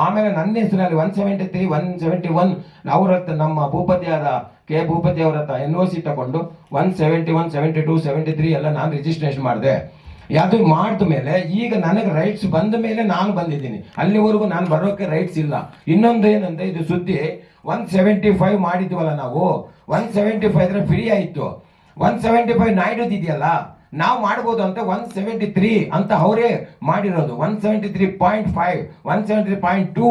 ಆಮೇಲೆ ನನ್ನ ಹೆಸರಲ್ಲಿ 173, 171 ಅವ್ರ ನಮ್ಮ ಭೂಪತಿಯಾದ ಕೆ ಭೂಪತಿ ಅವರ ಹತ್ರ NOC ತಗೊಂಡು 171, 72, 73 ಎಲ್ಲ ನಾನು ರಿಜಿಸ್ಟ್ರೇಷನ್ ಮಾಡಿದೆ. ಅದು ಮಾಡಿದ ಮೇಲೆ ಈಗ ನನಗೆ ರೈಟ್ಸ್ ಬಂದ ಮೇಲೆ ನಾನು ಬಂದಿದ್ದೀನಿ. ಅಲ್ಲಿವರೆಗೂ ನಾನು ಬರೋಕೆ ರೈಟ್ಸ್ ಇಲ್ಲ. ಇನ್ನೊಂದು ಏನಂದ್ರೆ ಇದು ಸುದ್ದಿ 175 ಮಾಡಿದ್ವಲ್ಲ ನಾವು, 175 ಇದ್ರೆ ಫ್ರೀ ಆಯಿತು. 175 ನಾಯ್ಡುದಿದೆಯಲ್ಲ, ನಾವು ಮಾಡ್ಬೋದು ಅಂತ 173 ಅಂತ ಅವರೇ ಮಾಡಿರೋದು. 173.5, 173.2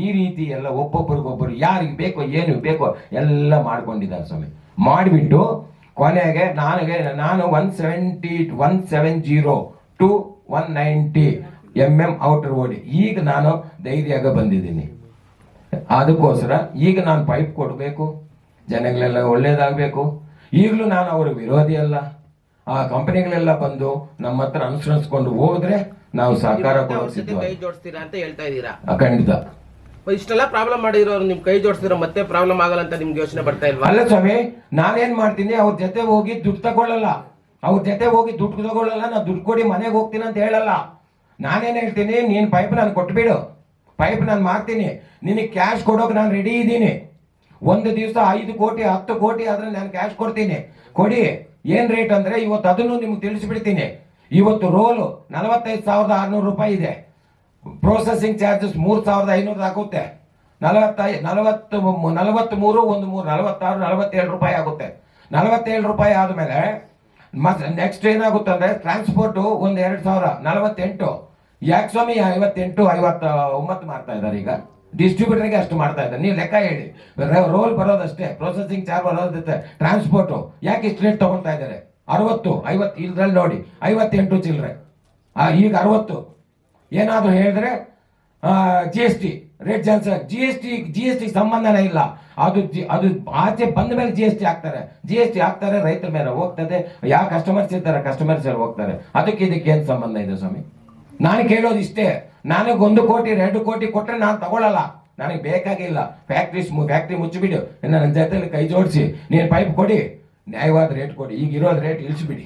ಈ ರೀತಿ ಎಲ್ಲ ಒಬ್ಬೊಬ್ಬರಿಗೊಬ್ಬರು ಯಾರಿಗೆ ಬೇಕೋ ಏನು ಬೇಕೋ ಎಲ್ಲ ಮಾಡ್ಕೊಂಡಿದ್ದಾರೆ ಸ್ವಾಮಿ. ಮಾಡಿಬಿಟ್ಟು ಕೊನೆಗೆ ನಾನು 170 to 190 mm ಔಟರ್ ಓಡಿ ಈಗ ನಾನು ಧೈರ್ಯಾಗ ಬಂದಿದ್ದೀನಿ. ಅದಕ್ಕೋಸ್ಕರ ಈಗ ನಾನು ಪೈಪ್ ಕೊಡಬೇಕು, ಜನಗಳೆಲ್ಲ ಒಳ್ಳೇದಾಗಬೇಕು. ಈಗಲೂ ನಾನು ಅವರ ವಿರೋಧಿ ಅಲ್ಲ. ಆ ಕಂಪನಿಗಳೆಲ್ಲ ಬಂದು ನಮ್ಮ ಹತ್ರ ಅನುಸರಿಸ್ಕೊಂಡು ಹೋದ್ರೆ ನಾವು ಸಹಕಾರ ಕೊಡೋಕೆ ಕೈ ಸಿದ್ಧವಾಗಿ. ಜೋಡಿಸ್ತೀರಾ ಅಂತ ಹೇಳ್ತಾ ಇದ್ದೀರಾ. ಖಂಡಿತ. ಇಷ್ಟೆಲ್ಲ ಪ್ರಾಬ್ಲಮ್ ಮಾಡಿರೋರು ನಿಮ್ ಕೈ ಜೋಡಿಸಿದ್ರೆ ಮತ್ತೆ ಪ್ರಾಬ್ಲಮ್ ಆಗಲ್ಲ ಅಂತ ನಿಮ್ಗೆ ಯೋಚನೆ ಬರ್ತಾ ಇಲ್ವಾ? ಅಲ್ಲ ಸ್ವಾಮಿ, ನಾನೇನ್ ಮಾಡ್ತೀನಿ, ಅವ್ರ ಜೊತೆ ಹೋಗಿ ದುಡ್ಡು ತಗೊಳ್ಳಲ್ಲ. ಅವ್ರ ಜೊತೆ ಹೋಗಿ ದುಡ್ಡು ತಗೊಳ್ಳಲ್ಲ. ನಾ ದುಡ್ಡು ಕೊಡಿ ಮನೆಗೆ ಹೋಗ್ತೀನಿ ಅಂತ ಹೇಳಲ್ಲ. ನಾನೇನ್ ಹೇಳ್ತೀನಿ, ನೀನ್ ಪೈಪ್ ನಾನು ಕೊಟ್ಬಿಡು, ಪೈಪ್ ನಾನು ಮಾಡ್ತೀನಿ, ನಿನಗೆ ಕ್ಯಾಶ್ ಕೊಡೋಕೆ ನಾನು ರೆಡಿ ಇದ್ದೀನಿ. ಒಂದು ದಿವಸ 5 ಕೋಟಿ 10 ಕೋಟಿ ಆದ್ರೆ ನಾನು ಕ್ಯಾಶ್ ಕೊಡ್ತೀನಿ, ಕೊಡಿ. ಏನ್ ರೇಟ್ ಅಂದ್ರೆ ಇವತ್ತು ಅದನ್ನು ನಿಮ್ಗೆ ತಿಳಿಸ್ಬಿಡ್ತೀನಿ. ಇವತ್ತು ರೋಲು 45,600 ರೂಪಾಯಿ ಇದೆ. ಪ್ರೊಸೆಸಿಂಗ್ ಚಾರ್ಜಸ್ 3,500 ಆಗುತ್ತೆ. 43, 46, 47 ರೂಪಾಯಿ ಆಗುತ್ತೆ. 47 ರೂಪಾಯಿ ಆದ್ಮೇಲೆ ನೆಕ್ಸ್ಟ್ ಏನಾಗುತ್ತೆ ಅಂದ್ರೆ ಟ್ರಾನ್ಸ್ಪೋರ್ಟ್ ಒಂದು 2,000, 48. ಯಾಕೆ ಸ್ವಾಮಿ 58, 59 ಮಾಡ್ತಾ ಇದ್ದಾರೆ ಈಗ. ಡಿಸ್ಟ್ರಿಬ್ಯೂಟರ್ಗೆ ಅಷ್ಟು ಮಾಡ್ತಾ ಇದ್ದಾರೆ. ನೀವು ಲೆಕ್ಕ ಹೇಳಿ, ರೋಲ್ ಬರೋದಷ್ಟೇ, ಪ್ರೊಸೆಸಿಂಗ್ ಚಾರ್ಜ್ ಬರೋದಷ್ಟೇ, ಟ್ರಾನ್ಸ್ಪೋರ್ಟ್ ಯಾಕೆ ಇಷ್ಟು ರೇಟ್ ತಗೊಳ್ತಾ ಇದ್ದಾರೆ? 60, 50 ಇದ್ರಲ್ಲಿ ನೋಡಿ 58 ಚಿಲ್ಲರೆ, ಈಗ 60. ಏನಾದ್ರು ಹೇಳಿದ್ರೆ GST ರೇಟ್ ಜಾಸ್ತಿ. GST ಸಂಬಂಧನೇ ಇಲ್ಲ. ಅದು ಆಚೆ ಬಂದ ಮೇಲೆ GST ಹಾಕ್ತಾರೆ, ರೈತರ ಮೇಲೆ ಹೋಗ್ತದೆ. ಯಾವ ಕಸ್ಟಮರ್ಸ್ ಇರ್ತಾರೆ ಕಸ್ಟಮರ್ಸ್ ಹೋಗ್ತಾರೆ. ಅದಕ್ಕೆ ಇದಕ್ಕೆ ಏನ್ ಸಂಬಂಧ ಇದೆ ಸ್ವಾಮಿ? ನಾನು ಕೇಳೋದು ಇಷ್ಟೇ, ನನಗೆ 1 ಕೋಟಿ 2 ಕೋಟಿ ಕೊಟ್ರೆ ನಾನು ತಗೊಳ್ಳಲ್ಲ, ನನಗೆ ಬೇಕಾಗಿಲ್ಲ. ಫ್ಯಾಕ್ಟ್ರಿ ಮುಚ್ಚಿಬಿಡು, ನನ್ನ ಜೊತೆಲಿ ಕೈ ಜೋಡಿಸಿ ನೀನು ಪೈಪ್ ಕೊಡಿ, ನ್ಯಾಯವಾದ ರೇಟ್ ಕೊಡಿ. ಈಗ ಇರೋದು ರೇಟ್ ಇಳಿಸ್ಬಿಡಿ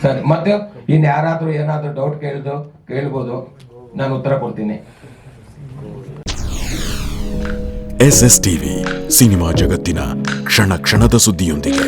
ಸರಿ. ಮತ್ತೆ ಇನ್ ಯಾರಾದ್ರೂ ಏನಾದ್ರೂ ಡೌಟ್ ಕೇಳ್ಬೋದು, ನಾನು ಉತ್ತರ ಕೊಡ್ತೀನಿ. SSTV ಸಿನಿಮಾ ಜಗತ್ತಿನ ಕ್ಷಣ ಕ್ಷಣದ ಸುದ್ದಿಯೊಂದಿಗೆ.